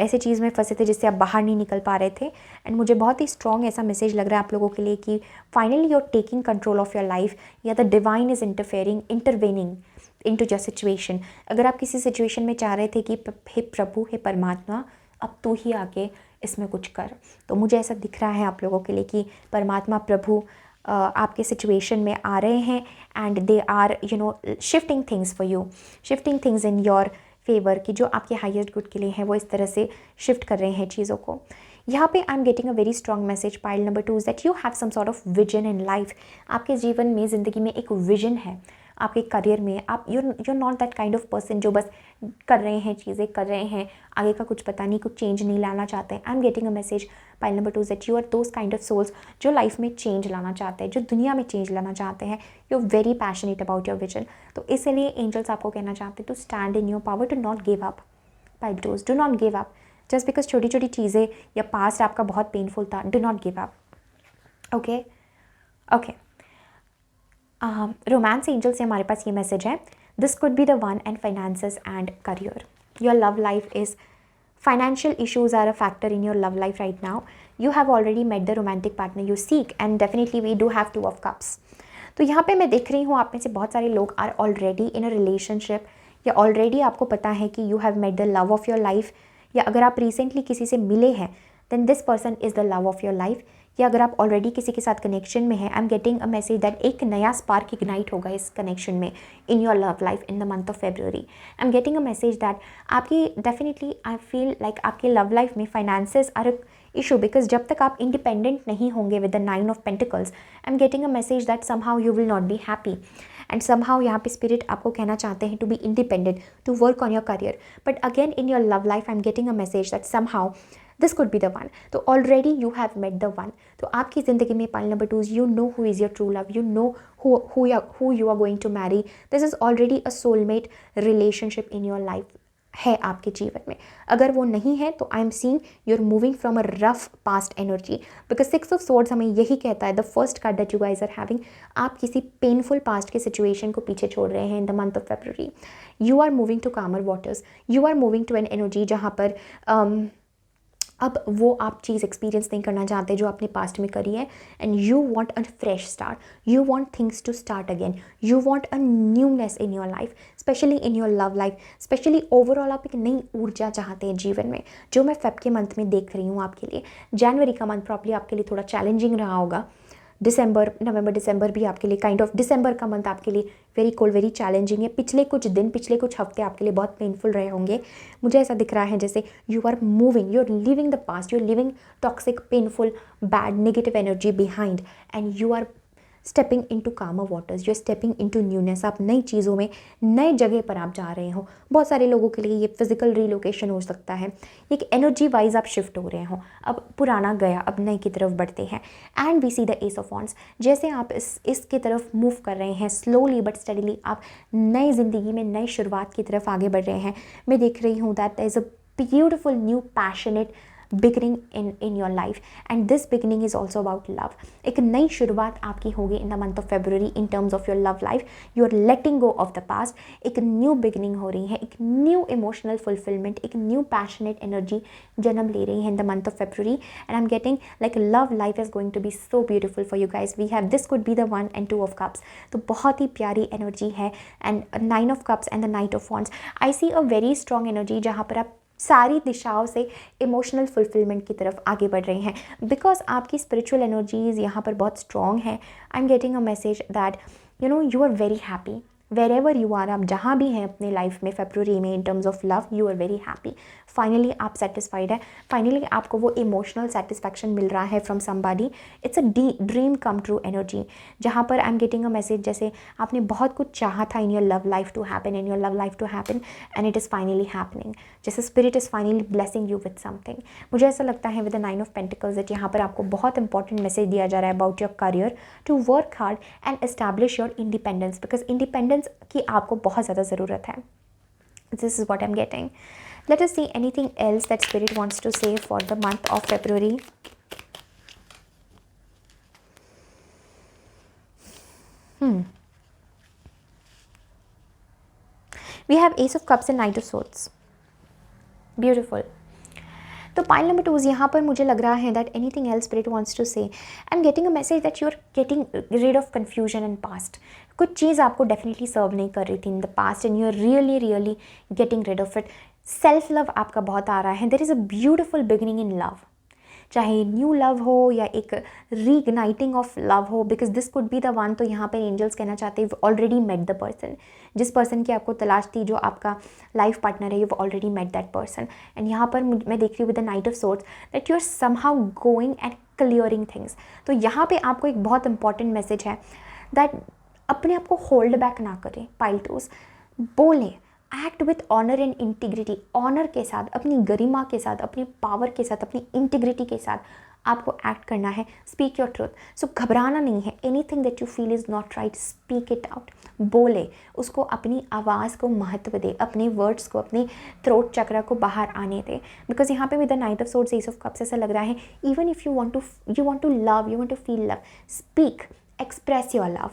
A: ऐसे चीज़ में फंसे थे जिससे आप बाहर नहीं निकल पा रहे थे। एंड मुझे बहुत ही स्ट्रॉन्ग ऐसा मैसेज लग रहा है आप लोगों के लिए कि finally you are taking control of your life, या the divine is intervening into your situation. अगर आप किसी सिचुएशन में चाह रहे थे कि हे प्रभु, हे परमात्मा, अब तू ही आके इसमें कुछ कर, तो मुझे ऐसा दिख रहा है आप लोगों के लिए कि परमात्मा प्रभु आपके सिचुएशन में आ रहे हैं and they are shifting things for you, shifting things in your favour, कि जो आपके हाईएस्ट गुड के लिए हैं वो इस तरह से शिफ्ट कर रहे हैं चीज़ों को। यहाँ पे I am getting a very strong message pile number 2 that you have some sort of vision in life. आपके जीवन में, ज़िंदगी में एक विजन है, आपके करियर में। आप you're not that kind of person जो बस कर रहे हैं, चीज़ें कर रहे हैं, आगे का कुछ पता नहीं, कुछ चेंज नहीं लाना चाहते हैं। I am getting a message pile number 2 that you are those kind of souls जो लाइफ में चेंज लाना चाहते हैं, जो दुनिया में चेंज लाना चाहते हैं। You are very passionate about your vision. तो इसलिए एंजल्स आपको कहना चाहते हैं to stand in your power, to not give up. Pile 2, do not give up just because छोटी छोटी चीज़ें या पास्ट आपका बहुत पेनफुल था, do not give up. Okay okay, romance angel से हमारे पास ये मैसेज है, this could be the one and finances and career. Your love life is, financial issues are a factor in your love life right now. You have already met the romantic partner you seek and definitely we do have 2 of cups. तो यहाँ पे मैं देख रही हूँ आप में से बहुत सारे लोग are already in a relationship, या ऑलरेडी आपको पता है कि you have met the love of your life, या अगर आप रिसेंटली किसी से मिले हैं then this person is the love of your life, या अगर आप ऑलरेडी किसी के साथ कनेक्शन में हैं, I am getting a message that एक नया स्पार्क इग्नाइट होगा इस कनेक्शन में इन your love life in the month of February. I am getting a message that आपकी डेफिनेटली आई फील लाइक आपकी लव लाइफ में फाइनेंसेस आर इशू, बिकॉज जब तक आप इंडिपेंडेंट नहीं होंगे with the 9 of Pentacles, I am getting a message that somehow you will not be happy. And somehow यहाँ पे स्पिरिट आपको कहना चाहते हैं to be independent, to work on your career. But again in your love life I am getting a message that somehow this could be the one. तो already you have met the one. तो आपकी ज़िंदगी में pile number 2, you know who is your true love, you know who you are going to marry. This is already a soulmate relationship in your life है आपके जीवन में. अगर वो नहीं है तो I am seeing you are moving from a rough past energy, because 6 of swords हमें यही कहता है, the first card that you guys are having, आप किसी पेनफुल पास्ट की सिचुएशन को पीछे छोड़ रहे हैं in the month of February. You are moving to calmer waters, you are moving to an energy जहाँ पर अब वो आप चीज़ एक्सपीरियंस नहीं करना चाहते जो आपने पास्ट में करी है, and you want a fresh start, you want things to start again, you want a newness in your life, specially in your love life, specially overall आप एक नई ऊर्जा चाहते हैं जीवन में, जो मैं फेब के मंथ में देख रही हूँ आपके लिए. जनवरी का मंथ प्रॉब्ली आपके लिए थोड़ा चैलेंजिंग रहा होगा. दिसंबर, नवंबर, दिसंबर भी आपके लिए काइंड ऑफ, दिसंबर का मंथ आपके लिए वेरी कोल्ड, वेरी चैलेंजिंग है. पिछले कुछ दिन, पिछले कुछ हफ्ते आपके लिए बहुत पेनफुल रहे होंगे. मुझे ऐसा दिख रहा है जैसे you are moving, you are living the past, you are living toxic, painful, bad, negative energy behind, and you are stepping into calmer waters, you are stepping into newness. आप नई चीज़ों में, नए जगह पर आप जा रहे हो. बहुत सारे लोगों के लिए ये फिजिकल रिलोकेशन हो सकता है, एक एनर्जी वाइज आप शिफ्ट हो रहे हो. अब पुराना गया, अब नई की तरफ बढ़ते हैं. And we see the ace of wands, जैसे आप इसकी तरफ मूव कर रहे हैं, स्लोली बट स्टडीली आप नई ज़िंदगी में नई शुरुआत की तरफ आगे बढ़ रहे हैं. मैं देख रही हूँ that there is a beautiful new passionate beginning in your life, and this beginning is also about love. एक नई शुरुआत आपकी होगी in the month of February in terms of your love life. You are letting go of the past. एक new beginning हो रही है, एक new emotional fulfillment, एक new passionate energy जन्म ले रही है in the month of February, and I'm getting like love life is going to be so beautiful for you guys. We have this could be the 1 and 2 of cups. तो बहुत ही प्यारी energy है, and 9 of cups and the knight of wands. I see a very strong energy जहाँ पर आप सारी दिशाओं से इमोशनल फुलफिलमेंट की तरफ आगे बढ़ रहे हैं, बिकॉज आपकी स्पिरिचुअल एनर्जीज यहाँ पर बहुत स्ट्रॉन्ग है. I am getting a message that you know you are very happy wherever you are. आप जहाँ भी हैं अपने लाइफ में फेब्रुअरी में, in terms of love you are very happy. Finally आप सेटिस्फाइड है, फाइनली आपको वो इमोशनल सेटिस्फैक्शन मिल रहा है from somebody. It's a dream come true energy, जहाँ पर I am getting a message जैसे आपने बहुत कुछ चाहा था इन your love life to happen, in your love life to happen, and it is finally happening. जैसे spirit is finally blessing you with something. मुझे ऐसा लगता है with the 9 of pentacles that यहाँ पर आपको बहुत इंपॉर्टेंट मैसेज दिया जा रहा है about your career, to work hard and establish your independence, because independence की आपको बहुत ज़्यादा ज़रूरत है. This is what I am getting. Let us see anything else that Spirit wants to say for the month of February. We have Ace of Cups and Knight of Swords. Beautiful. तो पाइल नंबर 2 यहाँ पर मुझे लग रहा है that anything else spirit wants to say. I am getting a message that you are getting rid of confusion in past. कुछ चीज़ आपको डेफिनेटली सर्व नहीं कर रही थी in the past, and you are really really getting rid of it. Self love आपका बहुत आ रहा है. There is a beautiful beginning in love, चाहे न्यू लव हो या एक रीइग्नाइटिंग ऑफ लव हो, because this could be the one. तो यहाँ पर एंजल्स कहना चाहते हैं ऑलरेडी मेट द पर्सन. जिस पर्सन की आपको तलाश थी, जो आपका लाइफ पार्टनर है, you already met that person. And यहाँ पर मैं देख रही हूँ with the knight of swords that you are somehow going and clearing things. तो यहाँ पे आपको एक बहुत इंपॉर्टेंट मैसेज है दैट अपने आप को होल्ड बैक ना करें. पाइल टूज बोलें, act with honour and integrity. Honour के साथ, अपनी गरिमा के साथ, अपनी पावर के साथ, अपनी इंटीग्रिटी के साथ आपको एक्ट करना है. Speak your truth. सो घबराना नहीं है. Anything that you feel is not right, speak it out. बोले, उसको अपनी आवाज़ को महत्व दे, अपने वर्ड्स को, अपनी थ्रोट चक्र को बाहर आने दे. बिकॉज यहाँ पे with the knight of swords, ace of cups ऐसा लग रहा है even if you want to love, you want to feel love, speak, express your love.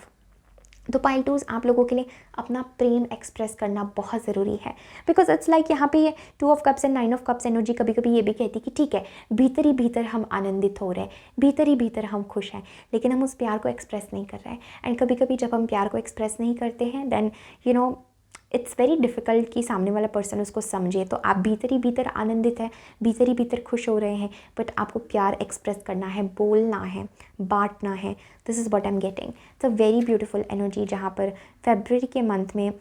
A: तो पाइल टूज आप लोगों के लिए अपना प्रेम एक्सप्रेस करना बहुत ज़रूरी है, बिकॉज इट्स लाइक यहाँ पे ये 2 of cups and 9 of cups energy कभी कभी ये भी कहती कि ठीक है, भीतर ही भीतर हम आनंदित हो रहे हैं, भीतर ही भीतर हम खुश हैं, लेकिन हम उस प्यार को एक्सप्रेस नहीं कर रहे हैं. एंड कभी कभी जब हम प्यार को एक्सप्रेस नहीं करते हैं, then you know it's very difficult कि सामने वाला पर्सन उसको समझे. तो आप भीतर ही भीतर आनंदित है, भीतर ही भीतर खुश हो रहे हैं, बट आपको प्यार एक्सप्रेस करना है, बोलना है, बांटना है. This is what I am getting. It's a very beautiful energy जहाँ पर फेब्रुअरी के मंथ में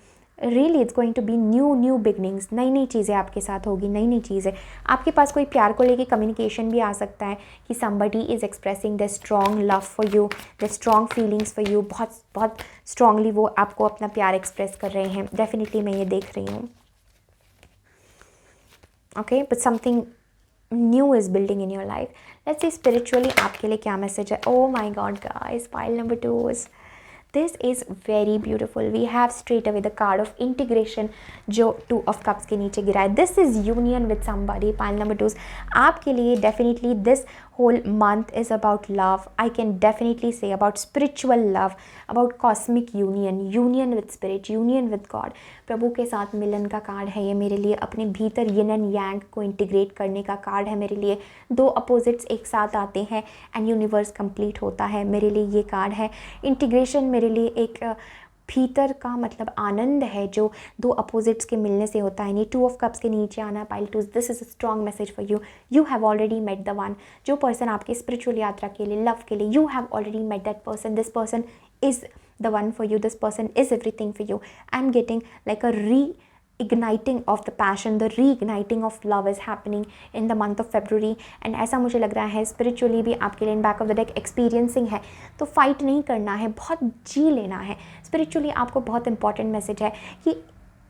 A: really it's going to be new beginnings, नई नई चीज़ें आपके साथ होगी, नई नई चीज़ें। आपके पास कोई प्यार को लेके कम्युनिकेशन भी आ सकता है कि somebody is expressing the strong love for you, the strong feelings for you, बहुत बहुत स्ट्रांगली वो आपको अपना प्यार एक्सप्रेस कर रहे हैं। डेफिनेटली मैं ये देख रही हूँ। Okay, but something new is building in your life. Let's see spiritually आपके लिए क्या मैसेज है। Oh my God guys, pile number 2 is, this is very beautiful. We have straight away the card of integration जो 2 ऑफ कप्स के नीचे गिरा है। This is union with somebody. Pile number 2 आपके लिए definitely this whole month is about love. I can definitely say about spiritual love, about cosmic union with spirit, union with God. प्रभु के साथ मिलन का कार्ड है ये मेरे लिए। अपने भीतर यिन एंड यांग को इंटीग्रेट करने का कार्ड है मेरे लिए। 2 अपोजिट्स एक साथ आते हैं एंड यूनिवर्स कंप्लीट होता है, मेरे लिए ये कार्ड है। इंटीग्रेशन मेरे लिए एक भीतर का मतलब आनंद है जो 2 अपोजिट्स के मिलने से होता है। यानी 2 ऑफ कप्स के नीचे आना, pile 2, this is a strong message for you. You have already met the one. जो पर्सन आपके स्पिरिचुअल यात्रा के लिए, लव के लिए, you have already met that person. This person is the one for you, this person is everything for you. I am getting like a igniting of the passion, the reigniting of love is happening in the month of February. and ऐसा मुझे लग रहा है spiritually भी आपके लिए back of the deck experiencing है, तो फाइट नहीं करना है, बहुत जी लेना है। स्पिरिचुअली आपको बहुत इंपॉर्टेंट मैसेज है कि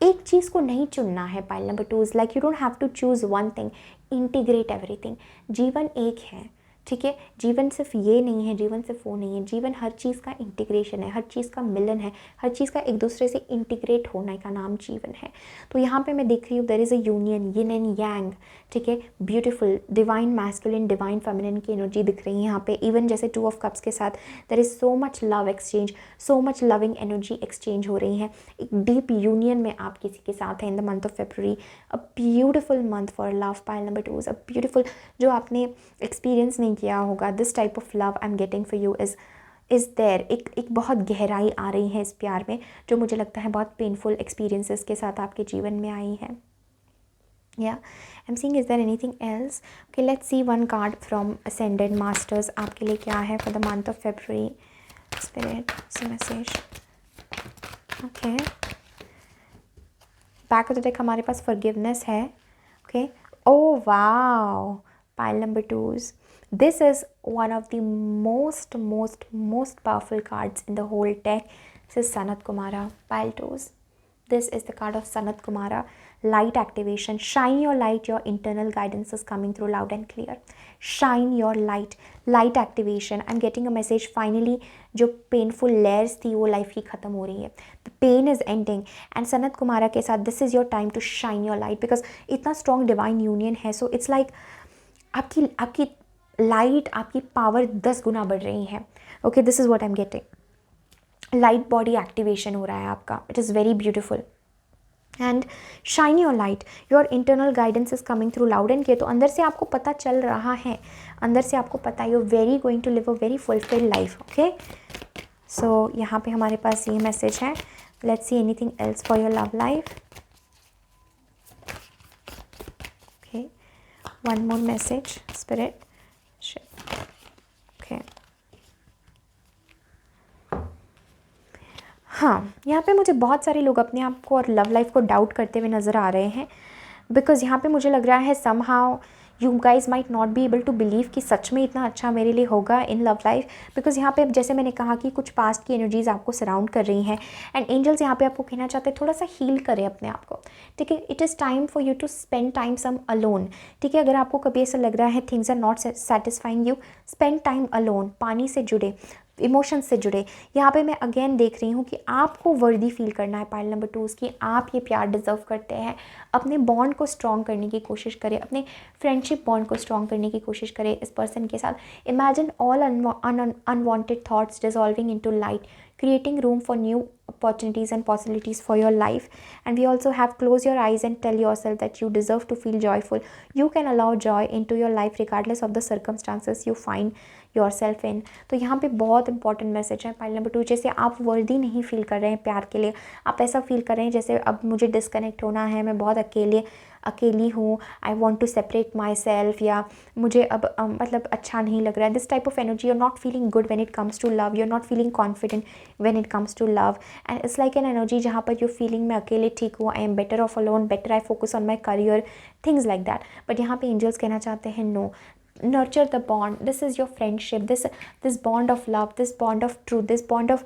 A: एक चीज़ को नहीं चुनना है। Pile number 2 is like you don't have to choose one thing, integrate everything. जीवन एक है, ठीक है। जीवन सिर्फ ये नहीं है, जीवन सिर्फ वो नहीं है। जीवन हर चीज़ का इंटीग्रेशन है, हर चीज़ का मिलन है, हर चीज़ का एक दूसरे से इंटीग्रेट होने का नाम जीवन है। तो यहाँ पे मैं देख रही हूँ there is a union, yin and yang, ठीक है। Beautiful divine masculine, divine feminine की एनर्जी दिख रही है यहाँ पे। इवन जैसे 2 ऑफ कप्स के साथ there is so much love exchange, so much loving energy exchange हो रही है। एक डीप यूनियन में आप किसी के साथ हैं in the month of February. A beautiful month for love. Pile number 2 is a beautiful, जो आपने एक्सपीरियंस नहीं किया होगा, this type of love I am getting for you is there. एक बहुत गहराई आ रही है इस प्यार में, जो मुझे लगता है बहुत पेनफुल एक्सपीरियंसेस के साथ आपके जीवन में आई है। या I am seeing, is there anything else? Okay, let's see one card from ascended masters आपके लिए क्या है for the month of February. Spirit message. Okay, back of the deck हमारे पास फॉरगिवनेस है। Okay, oh wow, pile number 2s. This is one of the most powerful cards in the whole deck. This is Sanat Kumara, pile 2s. This is the card of Sanat Kumara. Light activation. Shine your light. Your internal guidance is coming through loud and clear. Shine your light. Light activation. I'm getting a message. Finally, जो painful layers थी वो life की ख़त्म हो रही है. The pain is ending. And Sanat Kumara के साथ this is your time to shine your light, because इतना strong divine union है. So it's like आपकी लाइट, आपकी पावर 10 गुना बढ़ रही है। Okay, this is what I am getting. Light body activation हो रहा है आपका। It is very beautiful. And shine your light, your internal guidance is coming through loud and clear. तो अंदर से आपको पता चल रहा है, अंदर से आपको पता है you are very going to live a very fulfilled life. Okay, so यहाँ पे हमारे पास ये मैसेज है। Let's see anything else for your love life. One more message, spirit. Okay. हाँ, यहाँ पे मुझे बहुत सारे लोग अपने आप को और लव लाइफ को डाउट करते हुए नज़र आ रहे हैं, बिकॉज यहाँ पे मुझे लग रहा है somehow you guys might not be able to believe कि सच में इतना अच्छा मेरे लिए होगा इन लव लाइफ। बिकॉज यहाँ पे जैसे मैंने कहा कि कुछ पास्ट की एनर्जीज आपको सराउंड कर रही हैं एंड एंजल्स यहाँ पे आपको कहना चाहते हैं थोड़ा सा हील करें अपने आप को, ठीक है। It is time for you to spend time some alone, ठीक है। अगर आपको कभी ऐसा लग रहा है things are not satisfying you, spend time alone, पानी से जुड़े, इमोशंस से जुड़े। यहाँ पे मैं अगेन देख रही हूँ कि आपको वर्दी फील करना है पाइल नंबर 2 की। आप ये प्यार डिज़र्व करते हैं। अपने बॉन्ड को स्ट्रॉन्ग करने की कोशिश करें, अपने फ्रेंडशिप बॉन्ड को स्ट्रॉन्ग करने की कोशिश करें इस पर्सन के साथ। Imagine all unwanted thoughts dissolving into light, creating room for new opportunities and possibilities for your life. And we also have close your eyes and tell yourself that you deserve to feel joyful. You can allow joy into your life regardless of the circumstances you find yourself in. तो यहाँ पे बहुत इंपॉर्टेंट मैसेज है पाइल नंबर 2। जैसे आप वर्दी नहीं फील कर रहे हैं प्यार के लिए, आप ऐसा फील कर रहे हैं जैसे अब मुझे डिस्कनेक्ट होना है, मैं बहुत अकेले अकेली हूँ, I want to separate myself, या मुझे अब मतलब अच्छा नहीं लग रहा है, this type of energy, you are not feeling good when it comes to love, you are not feeling confident when it comes to love, and it's like an energy जहाँ पर यू फीलिंग मैं अकेले ठीक हूँ, I am better off alone, better I focus on my career, things like that. But यहाँ पे एंजल्स कहना चाहते हैं no, nurture the bond, this is your friendship, this bond of love, this bond of truth, this bond of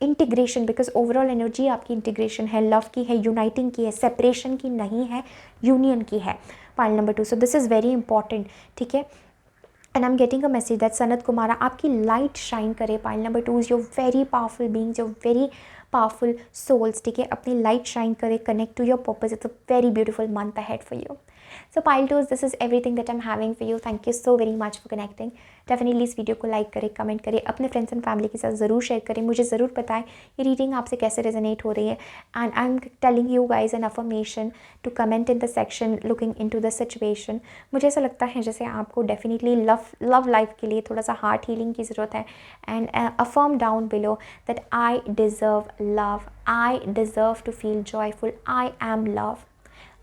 A: integration, because overall energy आपकी integration है, love की है, uniting की है, separation की नहीं है, union की है. Pile number 2, so this is very important. ठीक है, and I'm getting a message that Sanat Kumara आपकी light shine करे. Pile number 2 is your very powerful beings, your very powerful souls. ठीक है, अपनी light shine करे, connect to your purpose. It's a very beautiful month ahead for you. So pile 2, this is everything that I'm having for you. Thank you so very much for connecting. Definitely इस वीडियो को लाइक करें, कमेंट करें, अपने फ्रेंड्स एंड फैमिली के साथ ज़रूर शेयर करें, मुझे ज़रूर बताएं ये रीडिंग आपसे कैसे रेजोनेट हो रही है. And I am telling you guys an affirmation to comment in the section looking into the situation. मुझे ऐसा लगता है जैसे आपको डेफिनेटली लव लाइफ के लिए थोड़ा सा हार्ट हीलिंग की ज़रूरत है. And affirm down below that I deserve love, I deserve to feel joyful, I am love,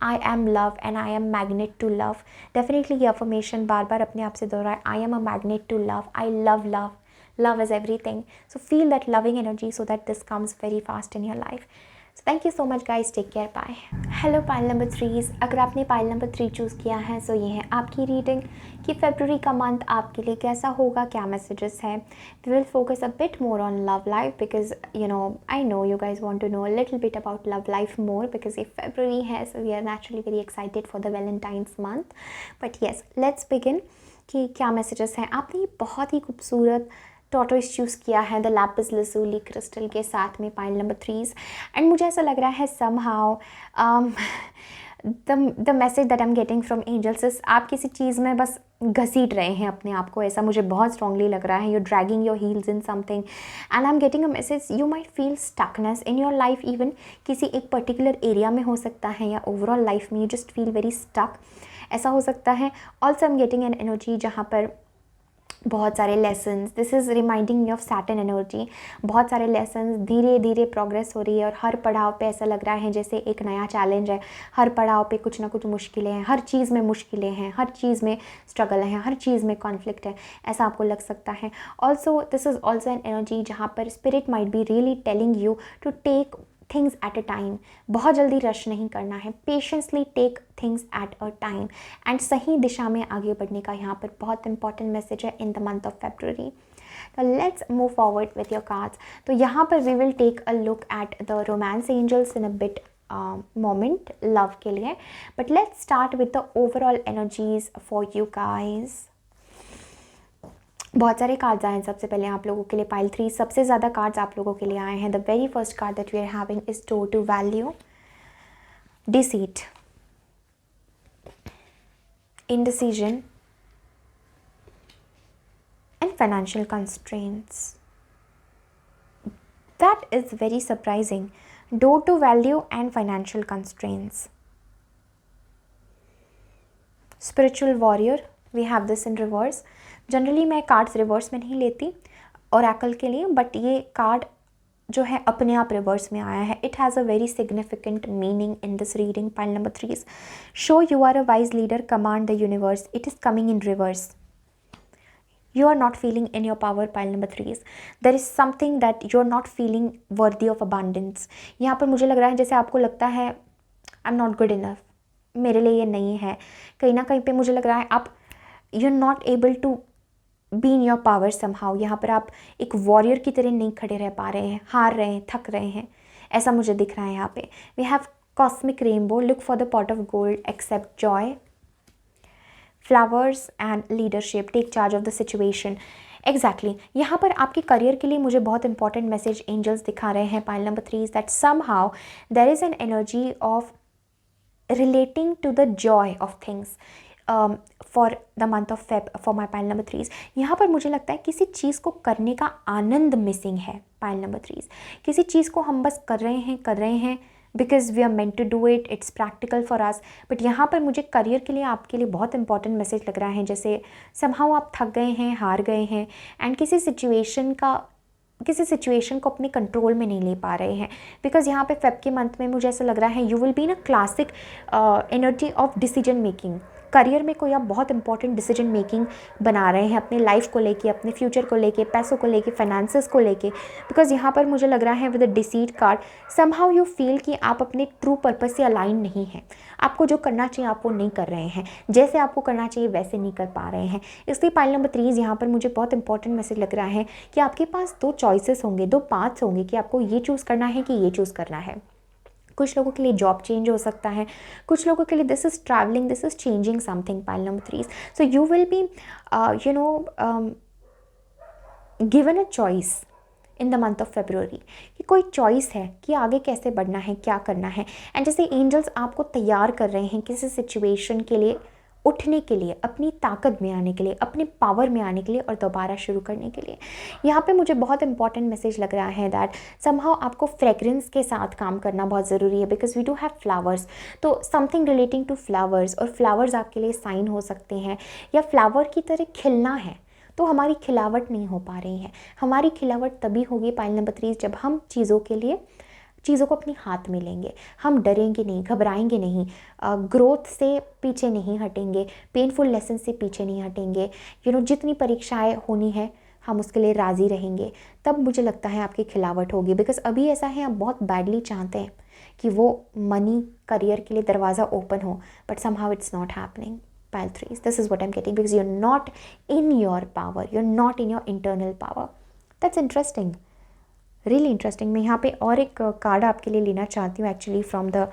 A: I am love and I am magnet to love. Definitely ये affirmation बार बार अपने आप से दोहराए. I am a magnet to love. I love love. Love is everything. So feel that loving energy so that this comes very fast in your life. So thank you so much guys. Take care. Bye. Hello pile number 3s. अगर आपने pile number 3 चूज़ किया है so ये है आपकी रीडिंग कि फरवरी का मंथ आपके लिए कैसा होगा, क्या मैसेजेस हैं. We will focus a bit more on love life because I know you guys want to know a little bit about love life more because ये February है, so we are naturally very excited for the Valentine's month. But yes, let's begin कि क्या मैसेजेस हैं. आपने ये बहुत ही खूबसूरत टॉर्टोइस चूज़ किया है द लैपिस लज़ूली क्रिस्टल के साथ में पाइल नंबर 3s. एंड मुझे ऐसा लग रहा है somehow the message that I am getting from angels is आप किसी चीज़ में बस घसीट रहे हैं अपने आप को, ऐसा मुझे बहुत स्ट्रांगली लग रहा है. You dragging your heels in something and I am getting a message you might feel stuckness in your life. Even किसी एक पर्टिकुलर एरिया में हो सकता है या ओवरऑल लाइफ में you just feel very stuck, ऐसा हो सकता है. Also I am getting an energy जहाँ पर बहुत सारे lessons, this is reminding me of Saturn energy. बहुत सारे लेसन्स, धीरे धीरे प्रोग्रेस हो रही है और हर पड़ाव पे ऐसा लग रहा है जैसे एक नया चैलेंज है. हर पड़ाव पे कुछ ना कुछ मुश्किलें हैं, हर चीज़ में मुश्किलें हैं, हर चीज़ में स्ट्रगल है, हर चीज़ में कॉन्फ्लिक्ट है, ऐसा आपको लग सकता है. Also this is also an energy जहाँ पर spirit might be really telling you to take things at a time. बहुत जल्दी रश नहीं करना है, patiently take things at a time and सही दिशा में आगे बढ़ने का यहाँ पर बहुत इंपॉर्टेंट मैसेज है in the month of February. तो let's move forward with your cards. तो यहाँ पर we will take a look at the romance angels in a bit moment love के लिए. But let's start with the overall energies for you guys. बहुत सारे कार्ड्स आए हैं सबसे पहले आप लोगों के लिए. पाइल 3 सबसे ज़्यादा कार्ड्स आप लोगों के लिए आए हैं. The very first card that we are having is door to value, deceit, indecision and financial constraints. That is very surprising. Door to value and financial constraints. Spiritual warrior, we have this in reverse. Generally मैं कार्ड्स रिवर्स में नहीं लेती ओरेकल के लिए, बट ये कार्ड जो है अपने आप रिवर्स में आया है. It has a very significant meaning in this reading. Pile number 3 show you are a wise leader, command the universe. It is coming in reverse. You are not feeling in your power. Pile number 3 there is something that you are not feeling worthy of abundance. यहाँ पर मुझे लग रहा है जैसे आपको लगता है I am not good enough, मेरे लिए ये नहीं है. कहीं ना कहीं पे मुझे लग रहा है आप you are not able to be in your power somehow. यहाँ पर आप एक वॉरियर की तरह नहीं खड़े रह पा रहे हैं, हार रहे हैं, थक रहे हैं, ऐसा मुझे दिख रहा है यहाँ पे. We have cosmic rainbow, look for the pot of gold, accept joy, flowers and leadership, take charge of the situation. Exactly यहाँ पर आपके करियर के लिए मुझे बहुत इंपॉर्टेंट मैसेज एंजल्स दिखा रहे हैं. Pile number 3 that somehow there is an energy of relating to the joy of things for the month of Feb for my pile number 3. यहाँ पर मुझे लगता है किसी चीज़ को करने का आनंद मिसिंग है. पाइल नंबर 3 किसी चीज़ को हम बस कर रहे हैं because we are meant to do it, it's practical for us. But यहाँ पर मुझे करियर के लिए आपके लिए बहुत इंपॉर्टेंट मैसेज लग रहा है जैसे समहाउ आप थक गए हैं, हार गए हैं एंड किसी सिचुएशन का किसी सिचुएशन को अपने कंट्रोल में नहीं ले पा रहे हैं, बिकॉज यहाँ पे फेब के मंथ में मुझे ऐसा लग रहा है you will be in a classic energy of decision making. Career में कोई आप बहुत इंपॉर्टेंट डिसीजन मेकिंग बना रहे हैं अपने लाइफ को लेके, अपने फ्यूचर को लेके, पैसों को लेके, फाइनेंसेस को लेके, बिकॉज यहाँ पर मुझे लग रहा है with the deceit card somehow you feel कि आप अपने ट्रू पर्पस से अलाइन नहीं हैं। आपको जो करना चाहिए आप वो नहीं कर रहे हैं, जैसे आपको करना चाहिए वैसे नहीं कर पा रहे हैं। इसलिए पाइल नंबर 3 यहाँ पर मुझे बहुत इंपॉर्टेंट मैसेज लग रहा है कि आपके पास 2 चॉइसेस होंगे, 2 पाथ्स होंगे कि आपको ये चूज़ करना है कि ये चूज़ करना है। कुछ लोगों के लिए जॉब चेंज हो सकता है, कुछ लोगों के लिए this is travelling, this is changing something pile number 3। So you will be given a choice in the month of February कि कोई चॉइस है कि आगे कैसे बढ़ना है, क्या करना है। एंड जैसे एंजल्स आपको तैयार कर रहे हैं किसी सिचुएशन के लिए उठने के लिए, अपनी ताकत में आने के लिए, अपने पावर में आने के लिए और दोबारा शुरू करने के लिए। यहाँ पे मुझे बहुत इंपॉर्टेंट मैसेज लग रहा है दैट समहाउ आपको फ्रेग्रेंस के साथ काम करना बहुत ज़रूरी है, because we do have flowers. तो समथिंग रिलेटिंग टू फ्लावर्स, और फ्लावर्स आपके लिए साइन हो सकते हैं, या फ्लावर की तरह खिलना है तो हमारी खिलावट नहीं हो पा रही है। हमारी खिलावट तभी होगी पाइल नंबर 3 जब हम चीज़ों को अपने हाथ में लेंगे। हम डरेंगे नहीं, घबराएंगे नहीं, ग्रोथ से पीछे नहीं हटेंगे, पेनफुल लेसन से पीछे नहीं हटेंगे। जितनी परीक्षाएं होनी है हम उसके लिए राज़ी रहेंगे, तब मुझे लगता है आपकी खिलावट होगी। बिकॉज अभी ऐसा है, आप बहुत बैडली चाहते हैं कि वो मनी करियर के लिए दरवाज़ा ओपन हो, but somehow it's not happening. Pile 3, this is what I'm getting, because you're not in your power, you're not in your internal power. That's interesting, really interesting. मैं यहाँ पे और एक कार्ड आपके लिए लेना चाहती हूँ actually from the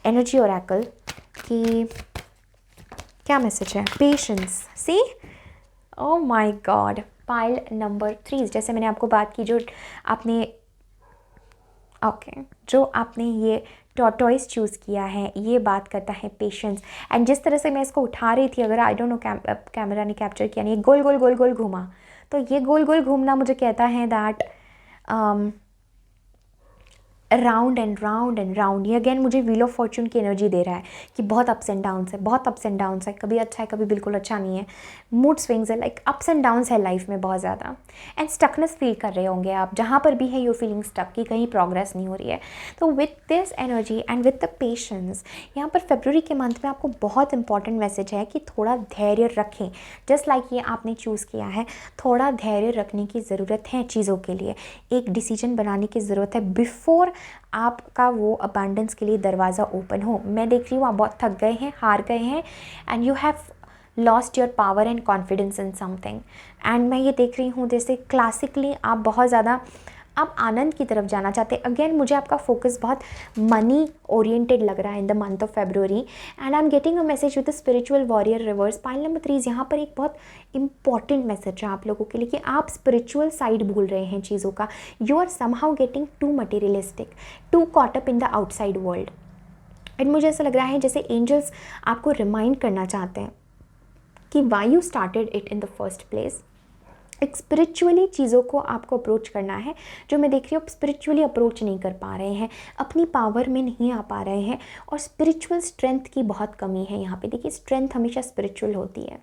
A: energy oracle कि क्या मैसेज है। Patience, see, oh my God. Pile number 3, जैसे मैंने आपको बात की, जो आपने ये टॉर्टोइस चूज़ किया है, ये बात करता है पेशेंस। एंड जिस तरह से मैं इसको उठा रही थी, अगर आई डोंट नो कैमरा ने कैप्चर किया नहीं, गोल गोल गोल गोल घूमा, तो ये गोल गोल घूमना मुझे कहता है that round and round and round. ये अगेन मुझे व्हील ऑफ फॉर्चून की एनर्जी दे रहा है कि बहुत अप्स एंड डाउन्स है, बहुत अप्स एंड डाउन्स है, कभी अच्छा है कभी बिल्कुल अच्छा नहीं है, मूड स्विंग्स है, लाइक अप्स एंड डाउन्स है लाइफ में बहुत ज़्यादा। एंड स्टकनेस फील कर रहे होंगे आप, जहाँ पर भी है यू फीलिंग स्टक कि कहीं प्रोग्रेस नहीं हो रही है। तो with this energy and with the patience, यहाँ पर फरवरी के मंथ में आपको बहुत इंपॉर्टेंट मैसेज है कि थोड़ा धैर्य रखें। जस्ट लाइक ये आपने चूज़ किया है, थोड़ा धैर्य रखने की ज़रूरत है चीज़ों के लिए, एक डिसीजन बनाने की ज़रूरत है बिफोर आपका वो अबंडेंस के लिए दरवाज़ा ओपन हो। मैं देख रही हूँ आप बहुत थक गए हैं, हार गए हैं, and you have lost your power and confidence in something. And मैं ये देख रही हूँ जैसे क्लासिकली आप बहुत ज़्यादा आप आनंद की तरफ जाना चाहते हैं। अगेन मुझे आपका फोकस बहुत मनी ओरिएंटेड लग रहा है in the month of February, and I am getting a message with the spiritual warrior reverse. Pile number 3 यहाँ पर एक बहुत इंपॉर्टेंट मैसेज है आप लोगों के लिए कि आप स्पिरिचुअल साइड भूल रहे हैं चीज़ों का। You are somehow getting too materialistic, too caught up in the outside world. And मुझे ऐसा लग रहा है जैसे एंजल्स आपको रिमाइंड करना चाहते हैं कि why you started it in the first place. एक स्पिरिचुअली चीज़ों को आपको अप्रोच करना है, जो मैं देख रही हूँ आप स्पिरिचुअली अप्रोच नहीं कर पा रहे हैं, अपनी पावर में नहीं आ पा रहे हैं, और स्पिरिचुअल स्ट्रेंथ की बहुत कमी है यहाँ पे। देखिए स्ट्रेंथ हमेशा स्पिरिचुअल होती है,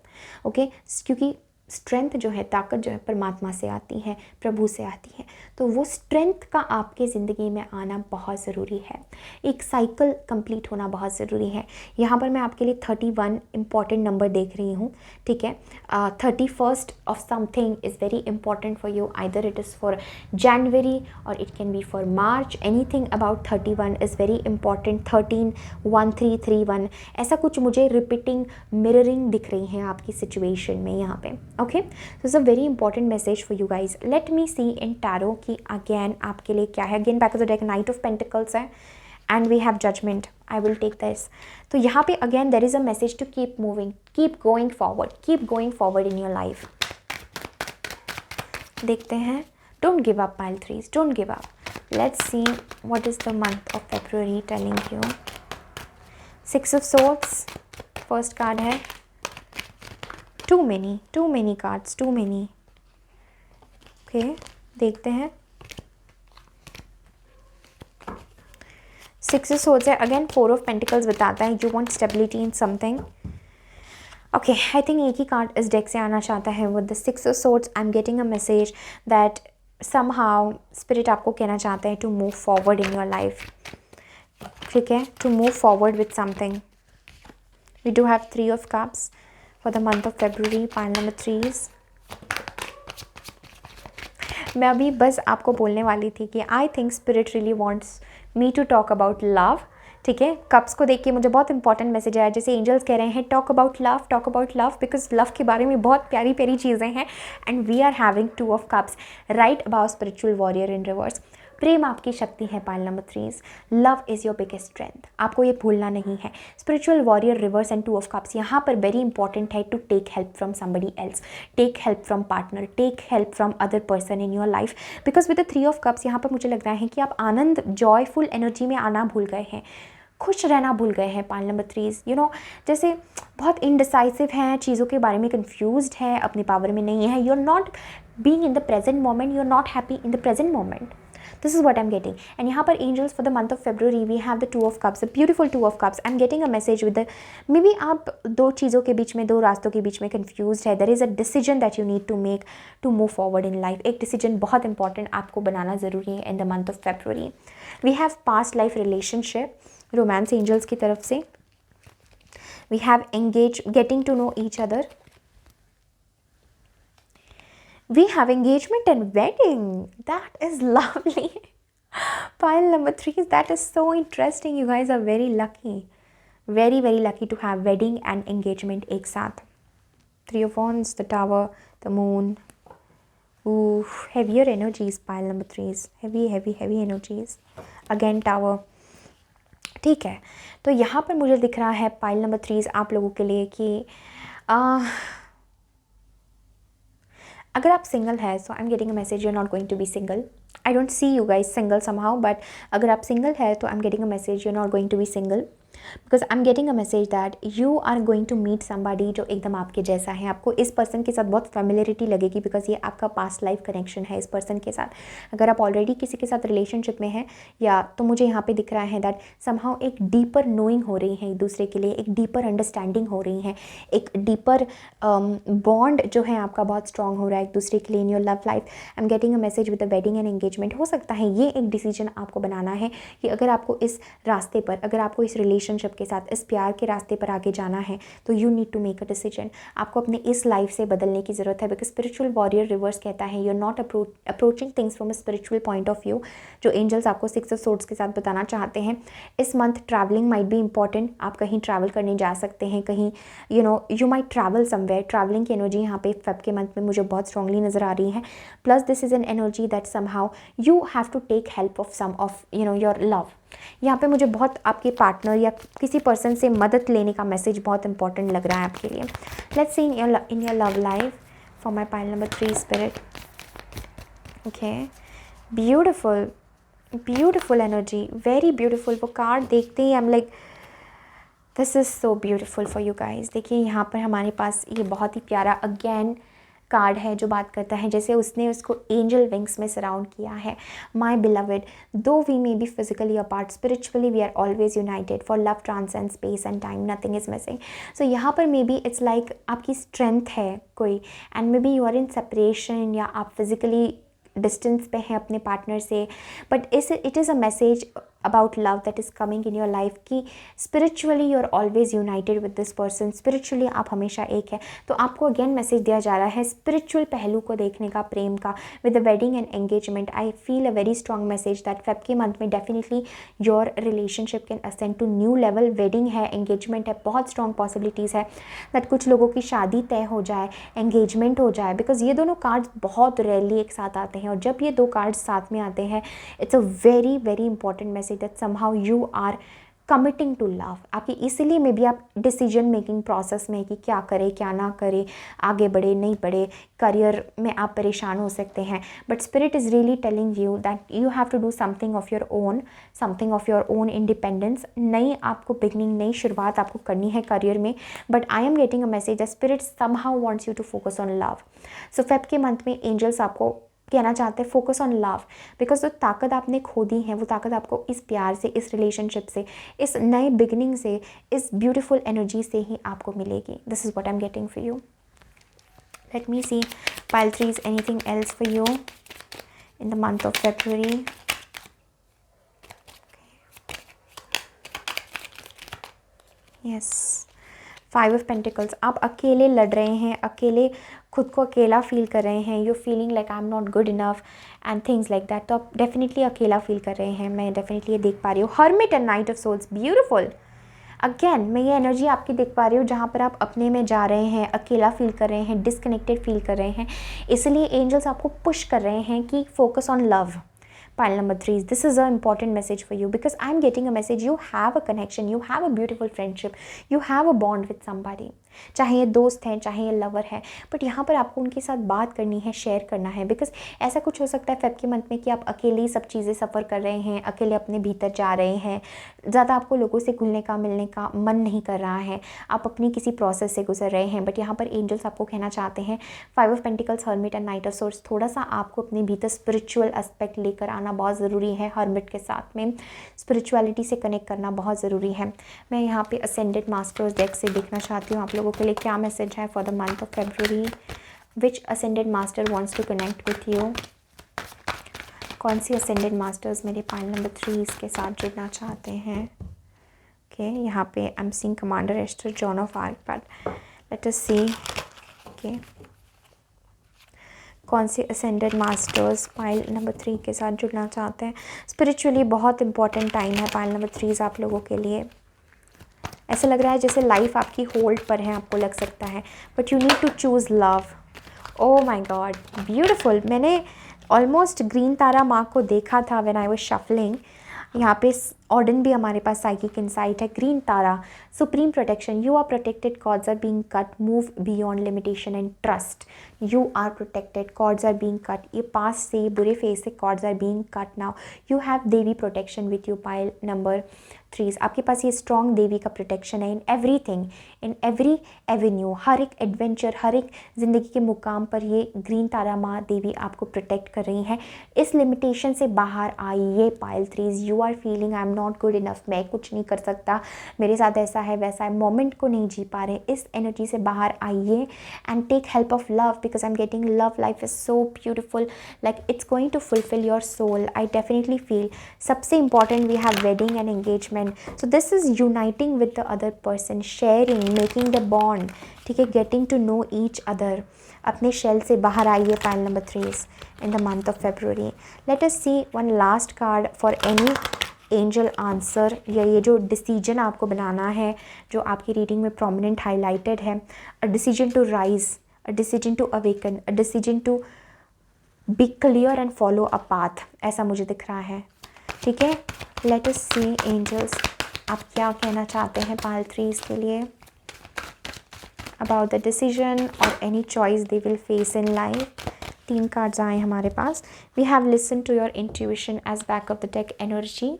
A: ओके, क्योंकि स्ट्रेंथ जो है, ताकत जो है परमात्मा से आती है, प्रभु से आती है। तो वो स्ट्रेंथ का आपके ज़िंदगी में आना बहुत ज़रूरी है, एक साइकिल कंप्लीट होना बहुत ज़रूरी है। यहाँ पर मैं आपके लिए 31 इंपॉर्टेंट नंबर देख रही हूँ, ठीक है। 31st of something is very important for you, either it is for January और it can be for March. Anything about 31 is very important. 13, 1, 3, 3, 1, ऐसा कुछ मुझे रिपीटिंग, मिररिंग दिख रही हैं आपकी सिचुएशन में यहाँ पे, okay. So it's a very important message for you guys. Let me see in tarot कि अगेन आपके लिए क्या है। Again back of the deck knight of pentacles है, and we have judgement. I will take this. तो यहाँ पे again there is a message to keep moving, keep going forward in your life. देखते हैं, don't give up pile 3, don't give up. Let's see what is the month of February telling you. 6 of swords first card है। too many cards, too many. Okay, देखते हैं। 6 ऑफ सोर्ड्स है, अगेन 4 ऑफ पेंटिकल्स बताता है you want stability in something. Okay, I think एक ही कार्ड इस डेक से आना चाहता है with the 6 of swords. I am getting a message that somehow spirit आपको कहना चाहते हैं to move forward in your life, ठीक है, to move forward with something. We do have 3 of cups for the month of February, pile number 3s. मैं अभी बस आपको बोलने वाली थी कि I think spirit really wants me to talk about love, ठीक है. कप्स को देख के मुझे बहुत इंपॉर्टेंट मैसेज आया, जैसे एंजल्स कह रहे हैं talk about love, because love के बारे में बहुत प्यारी प्यारी चीज़ें हैं. And we are having 2 of cups right about spiritual warrior in reverse. प्रेम आपकी शक्ति है, pile number 3. Love is your biggest strength, आपको ये भूलना नहीं है. Spiritual warrior reverse and 2 of cups यहाँ पर वेरी इंपॉर्टेंट है to take help from somebody else, take help from partner, take help from other person in your life. Because with the 3 of cups यहाँ पर मुझे लग रहा है कि आप आनंद, जॉयफुल एनर्जी में आना भूल गए हैं, खुश रहना भूल गए हैं. पाइल नंबर 3, यू नो, जैसे बहुत इनडिसाइसिव हैं, चीज़ों के बारे में कंफ्यूज्ड हैं, अपनी पावर में नहीं है. You are not being in the present moment, you are not happy in the present moment. This is what I'm getting. And यहाँ पर angels for the month of February we have the 2 of cups, the beautiful 2 of cups. I'm getting a message with the, maybe आप 2 चीज़ों के बीच में, 2 रास्तों के बीच में confused है. There is a decision that you need to make to move forward in life. एक decision बहुत important आपको बनाना ज़रूरी है in the month of February. We have past life relationship, romance angels की तरफ से. We have engage, getting to know each other. We have engagement and wedding. That is lovely. Pile number 3, that is so interesting. You guys are very lucky. Very, very lucky to have wedding and engagement एक साथ. 3 of Wands, the Tower, the Moon. Ooh, heavier energies, pile number 3s. Heavy, heavy, heavy energies. Again, Tower. ठीक है, तो यहाँ पर मुझे दिख रहा है पाइल नंबर 3 आप लोगों के लिए कि अगर आप सिंगल है, so I am getting a message you are not going to be single. I don't see you guys single somehow, but अगर आप सिंगल है तो I am getting a message you are not going to be single, because I am getting a message that you are going to meet somebody जो एकदम आपके जैसा है. आपको इस पर्सन के साथ बहुत फेमिलियरिटी लगेगी, बिकॉज ये आपका पास्ट लाइफ कनेक्शन है इस पर्सन के साथ. अगर आप ऑलरेडी किसी के साथ रिलेशनशिप में हैं या, तो मुझे यहाँ पे दिख रहा है दैट समहाउ एक डीपर नोइंग हो रही है एक दूसरे के लिए, एक डीपर अंडरस्टैंडिंग हो रही है, एक डीपर बॉन्ड जो है आपका बहुत स्ट्रॉन्ग हो रहा है एक दूसरे के लिए इन your love life. I am getting a message with the wedding and engagement. हो सकता है ये एक डिसीजन आपको बनाना है कि अगर आपको इस रास्ते पर, अगर आपको इस रिलेशनशिप के साथ, इस प्यार के रास्ते पर आगे जाना है, तो you need to make a decision. आपको अपने इस लाइफ से बदलने की ज़रूरत है, बिकॉज स्पिरिचुअल वॉरियर रिवर्स कहता है you are not approaching things from a spiritual point of view. जो एंजल्स आपको 6 ऑफ सोर्ड्स के साथ बताना चाहते हैं, इस month travelling might be important. आप कहीं ट्रैवल करने जा सकते हैं, कहीं you might travel somewhere. Travelling की एनर्जी यहाँ पे फेब के मंथ में मुझे बहुत स्ट्रांगली नज़र आ रही है. Plus this is an energy that somehow you have to take help of some of your love. यहाँ पे मुझे बहुत आपके पार्टनर या किसी पर्सन से मदद लेने का मैसेज बहुत इंपॉर्टेंट लग रहा है आपके लिए. Let's see in your love life for my pile number 3 spirit. Okay, beautiful beautiful energy, very beautiful. वो कार्ड देखते ही I am like this is so beautiful for you guys. देखिए यहाँ पर हमारे पास ये बहुत ही प्यारा अगेन कार्ड है जो बात करता है जैसे उसने उसको एंजल विंग्स में सराउंड किया है. My beloved, though we may be physically apart, spiritually we are always united. For love transcend space and time, nothing is missing. So यहाँ पर मे बी इट्स लाइक आपकी स्ट्रेंथ है कोई, and maybe you are in separation, या आप फिजिकली डिस्टेंस पे हैं अपने पार्टनर से, but it is a message about love that is coming in your life कि spiritually you are always United with this person. Spiritually आप हमेशा एक है. तो आपको अगेन मैसेज दिया जा रहा है स्पिरिचुअल पहलू को देखने का, प्रेम का. With the wedding and engagement I feel a very strong message that Feb के मंथ में definitely your relationship can ascend to new level. Wedding है, एंगेजमेंट है, बहुत स्ट्रॉन्ग पॉसिबिलिटीज़ है दैट कुछ लोगों की शादी तय हो जाए, एंगेजमेंट हो जाए, बिकॉज ये दोनों कार्ड्स बहुत रेयरली एक साथ आते हैं. और जब ये 2 कार्ड्स साथ में आते हैं, it's a very very important message that somehow you are committing to love. आपकी इसीलिए में भी आप डिसीजन मेकिंग प्रोसेस में कि क्या करें क्या ना करें, आगे बढ़े नहीं बढ़े, करियर में आप परेशान हो सकते हैं. But spirit is really telling you that you have to do something of your own, something of your own independence. नई आपको बिगनिंग, नई शुरुआत आपको करनी है करियर में. But I am getting a message that spirit somehow wants you to focus on love. So Feb के मंथ में एंजल्स आपको कहना चाहते हैं फोकस ऑन लव, बिकॉज जो ताकत आपने खो दी है वो ताकत आपको इस प्यार से, इस रिलेशनशिप से, इस नए बिगनिंग से, इस ब्यूटीफुल एनर्जी से ही आपको मिलेगी. This is what I am getting for you. Let me see pile 3 anything else for you. in the month of February. Yes, 5 of Pentacles. आप अकेले लड़ रहे हैं, अकेले खुद को अकेला फील कर रहे हैं, you feeling like I am not good enough and things like that. तो आप डेफिनेटली अकेला फील कर रहे हैं, मैं डेफिनेटली ये देख पा रही हूँ. Hermit and knight of souls, beautiful. Again मैं ये एनर्जी आपकी देख पा रही हूँ जहाँ पर आप अपने में जा रहे हैं, अकेला फील कर रहे हैं, डिस्कनेक्टेड फील कर रहे हैं. इसलिए एंजल्स आपको पुश कर रहे हैं कि focus on love. Pile number 3, this is an important message for you because I'm getting a message. You have a connection, you have a beautiful friendship, you have a bond with somebody. चाहे ये दोस्त हैं, चाहे ये लवर है, बट यहाँ पर आपको उनके साथ बात करनी है, शेयर करना है. बिकॉज ऐसा कुछ हो सकता है फेब के मंथ में कि आप अकेले ही सब चीज़ें सफ़र कर रहे हैं, अकेले अपने भीतर जा रहे हैं, ज़्यादा आपको लोगों से घुलने का मिलने का मन नहीं कर रहा है, आप अपनी किसी प्रोसेस से गुजर रहे हैं. बट यहाँ पर एंजल्स आपको कहना चाहते हैं 5 of pentacles, hermit and knight of swords, थोड़ा सा आपको अपने भीतर स्पिरिचुअल एस्पेक्ट लेकर आना बहुत ज़रूरी है. हर्मिट के साथ में स्पिरिचुअलिटी से कनेक्ट करना बहुत ज़रूरी है. मैं यहाँ पे असेंडेड मास्टर्स डेक से देखना चाहती हूँ आप लोगों के लिए क्या मैसेज है for the month of February. Which ascended master wants to connect with you. कौन सी असेंडेड मास्टर्स मेरे पाइल नंबर 3 के साथ जुड़ना चाहते हैं. ओके, यहाँ पे I am seeing commander Ashtar, Joan of Arc, but let us see. Okay, कौन से असेंडेड मास्टर्स पाइल नंबर 3 के साथ जुड़ना चाहते हैं. स्पिरिचुअली बहुत इंपॉर्टेंट टाइम है पाइल नंबर 3 आप लोगों के लिए. ऐसा लग रहा है जैसे लाइफ आपकी होल्ड पर है, आपको लग सकता है, but you need to choose love. Oh my God, beautiful. मैंने ऑलमोस्ट ग्रीन तारा मार्क को देखा था व्हेन आई वाज शफलिंग. यहाँ पे ऑर्डन भी हमारे पास साइकिक इंसाइट है. Green Tara, supreme protection. You are protected, cords are being cut, move beyond limitation and trust. You are protected, cords are being cut. ये पास से बुरे फेस से cords are being cut now. You have devi protection with you pile number 3. आपके पास ये स्ट्रॉन्ग देवी का प्रोटेक्शन है in everything, in every avenue. हर एक एडवेंचर, हर एक ज़िंदगी के मुकाम पर ये ग्रीन तारा माँ देवी आपको प्रोटेक्ट कर रही हैं. इस लिमिटेशन से बाहर आइए pile 3. You are feeling I am not good enough, मैं कुछ नहीं कर सकता, मेरे साथ ऐसा है वैसा है, मोमेंट को नहीं जी पा रहे. इस एनर्जी से बाहर आइए and take help of love because I am getting love. Life is so beautiful, like it's going to fulfil your soul. I definitely feel. सबसे important we have wedding and engagement. So this is uniting with the other person, sharing, making the bond. ठीक है, getting to know each other. अपने शेल से बाहर आइए pile number 3 in the month of February. Let us see one last card for any angel answer. या ये जो डिसीजन आपको बनाना है, जो आपकी रीडिंग में प्रोमिनेंट हाईलाइटेड है. A decision to rise, a decision to awaken, a decision to be clear and follow a path. ऐसा मुझे दिख रहा है. ठीक है, लेट अस सी एंजल्स आप क्या कहना चाहते हैं पाइल 3 के लिए अबाउट द डिसीजन और any choice they will face in life. 3 cards आए हमारे पास. We have listen to your intuition as back of the deck energy.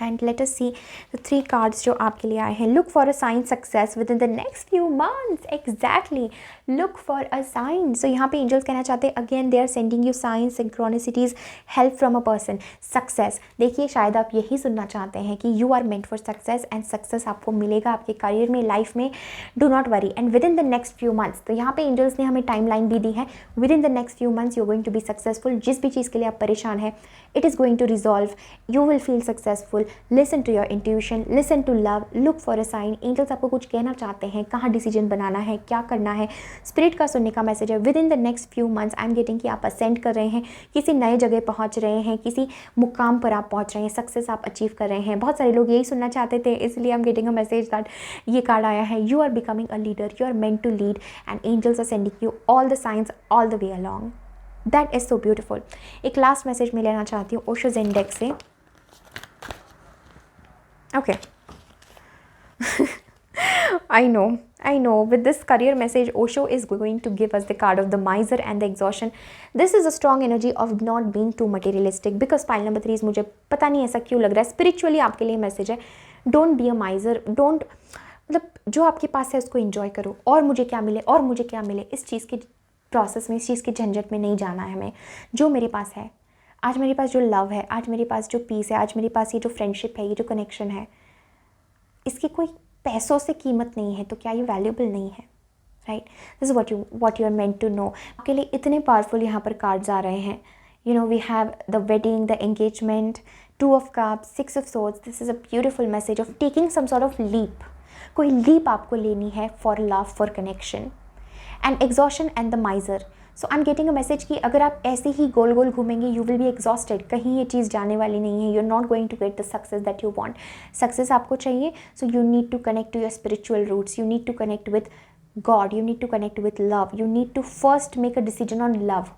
A: And let us see the 3 cards जो आपके लिए आए हैं. Look for a sign success within the next few months. Exactly, look for a sign. So यहाँ पे एंजल्स कहना चाहते हैं again they are sending you signs, synchronicities, help from a person. Success, देखिए शायद आप यही सुनना चाहते हैं कि you are meant for success and success आपको मिलेगा आपके करियर में, लाइफ में. Do not worry and within the next few months. तो यहाँ पे एंजल्स ने हमें टाइम लाइन भी दी है. Within the next few months you going to be successful. जिस भी चीज़ के लिए आप परेशान हैं, it is going to resolve. You will feel successful. Listen to your intuition, listen to love, look for a sign. Angels आपको कुछ कहना चाहते हैं, कहाँ डिसीजन बनाना है, क्या करना है. स्पिरिट का सुनने का मैसेज है. Within the next few months I am getting कि आप असेंड कर रहे हैं, किसी नए जगह पहुंच रहे हैं, किसी मुकाम पर आप पहुंच रहे हैं, सक्सेस आप अचीव कर रहे हैं. बहुत सारे लोग यही सुनना चाहते थे, इसलिए I am getting a message that ये कार्ड आया है. You are becoming a leader, you are meant to lead and angels are sending you all the signs all the way along. That is so beautiful. एक लास्ट मैसेज मैं लेना चाहती हूँ ओशो ज़ेन डेक से. Okay. I know. With this career message, Osho is going to give us the card of the miser and the exhaustion. This is a strong energy of not being too materialistic. Because pile number 3 मुझे पता नहीं ऐसा क्यों लग रहा है. स्पिरिचुअली आपके लिए मैसेज है. Don't be a miser. Don't, मतलब जो आपके पास है उसको enjoy करो. और मुझे क्या मिले, और मुझे क्या मिले, इस चीज़ के प्रोसेस में, इस चीज़ के झंझट में नहीं जाना है हमें. जो मेरे पास है, आज मेरे पास जो लव है, आज मेरे पास जो पीस है, आज मेरे पास ये जो फ्रेंडशिप है, ये जो कनेक्शन है, इसकी कोई पैसों से कीमत नहीं है, तो क्या ये वैल्यूबल नहीं है. Right, this is what you are meant to know. आपके लिए इतने पावरफुल यहाँ पर कार्ड्स आ रहे हैं. You know, we have the wedding, the engagement, Two of Cups, Six of Swords. This is a beautiful message of taking some sort of leap. कोई leap आपको लेनी है for love, for connection. And exhaustion and the miser. So I am getting a message कि अगर आप ऐसे ही गोल गोल घूमेंगे यू विल बी एग्जॉस्टेड, कहीं ये चीज़ जाने वाली नहीं है, you are not going to get the success that you want. Success आपको चाहिए, so you need to connect to your spiritual roots, you need to connect with God, you need to connect with love, you need to first make a decision on love.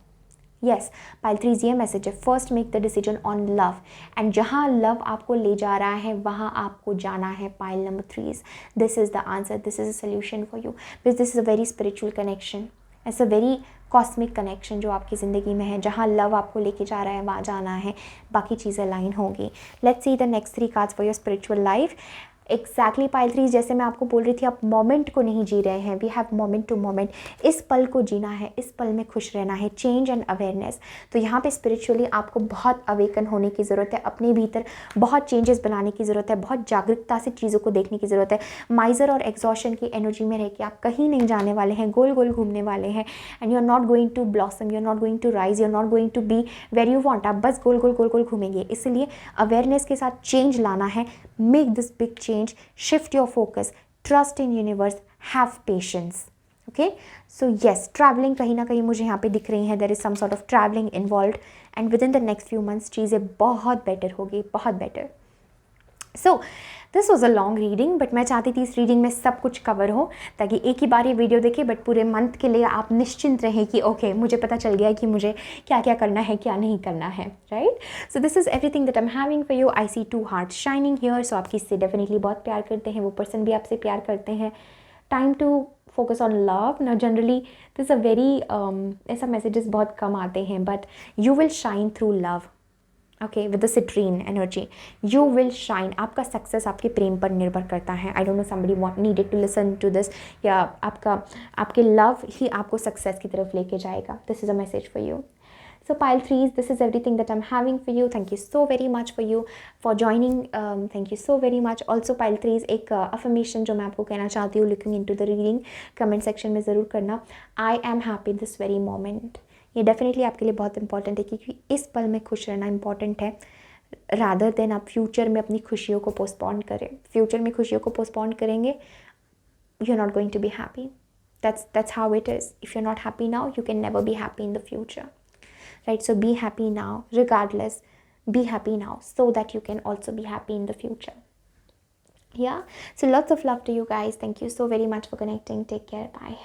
A: Yes, Pile 3 ये मैसेज है, first make the decision on love, and जहाँ लव आपको ले जा रहा है वहाँ आपको जाना है. Pile number 3, this is the answer, this is a solution for you, because this is a very spiritual connection, it's a very cosmic connection जो आपकी ज़िंदगी में है. जहाँ लव आपको लेके जा रहा है वहाँ जाना है, बाकी चीज़ें लाइन होगी. Let's see the next 3 cards for your spiritual life. Exactly pile 3, जैसे मैं आपको बोल रही थी, आप मोमेंट को नहीं जी रहे हैं. We have moment to moment, इस पल को जीना है, इस पल में खुश रहना है. Change and awareness. तो यहाँ पे स्पिरिचुअली आपको बहुत अवेकन होने की ज़रूरत है, अपने भीतर बहुत चेंजेस बनाने की ज़रूरत है, बहुत जागरूकता से चीज़ों को देखने की ज़रूरत है. माइजर और एग्जॉशन की एनर्जी में रह के आप कहीं नहीं जाने वाले हैं, गोल गोल घूमने वाले हैं. And you are not going to blossom, you are not going to rise, you are not going to be where you want. आप बस गोल गोल घूमेंगे. इसलिए अवेयरनेस के साथ चेंज लाना है. Make this big change, shift your focus, trust in universe, have patience. Okay, so yes, traveling कहीं ना कहीं मुझे यहाँ पे दिख रही है. there is some sort of traveling involved and within the next few months चीज़ें बहुत better होगी, बहुत better. So this was a long reading, but मैं चाहती थी इस रीडिंग में सब कुछ कवर हो, ताकि एक ही बार ये वीडियो देखें बट पूरे मंथ के लिए आप निश्चिंत रहें कि ओके मुझे पता चल गया कि मुझे क्या क्या करना है, क्या नहीं करना है. Right, so this is everything that I am having for you. I see 2 hearts shining here. सो आप किससे डेफिनेटली बहुत प्यार करते हैं, वो पर्सन भी आपसे प्यार करते हैं. Time to focus on love. ना जनरली दिस अ वेरी ऐसा मैसेजेस बहुत कम आते हैं, but you will shine through love. Okay, with the citrine energy you will shine. आपका सक्सेस आपके प्रेम पर निर्भर करता है. I don't know, somebody want needed to listen to this, या आपके लव ही आपको सक्सेस की तरफ लेके जाएगा. This is a message for you. So pile 3s, this is everything that I'm having for you. Thank you so very much for joining. Thank you so very much. Also pile 3s, एक affirmation जो मैं आपको कहना चाहती हूँ looking into the reading, comment section में ज़रूर करना. I am happy this very moment. ये डेफिनेटली आपके लिए बहुत इंपॉर्टेंट है, क्योंकि इस पल में खुश रहना इंपॉर्टेंट है, रादर देन आप फ्यूचर में अपनी खुशियों को पोस्टपोन करें. फ्यूचर में खुशियों को पोस्टपोन करेंगे, you are not going to be happy. That's how it is. If you're not happy now, you can never be happy in the future. Right, so be happy now, regardless. Be happy now so that you can also be happy in the future. Yeah, so lots of love to you guys. Thank you so very much for connecting. Take care. Bye.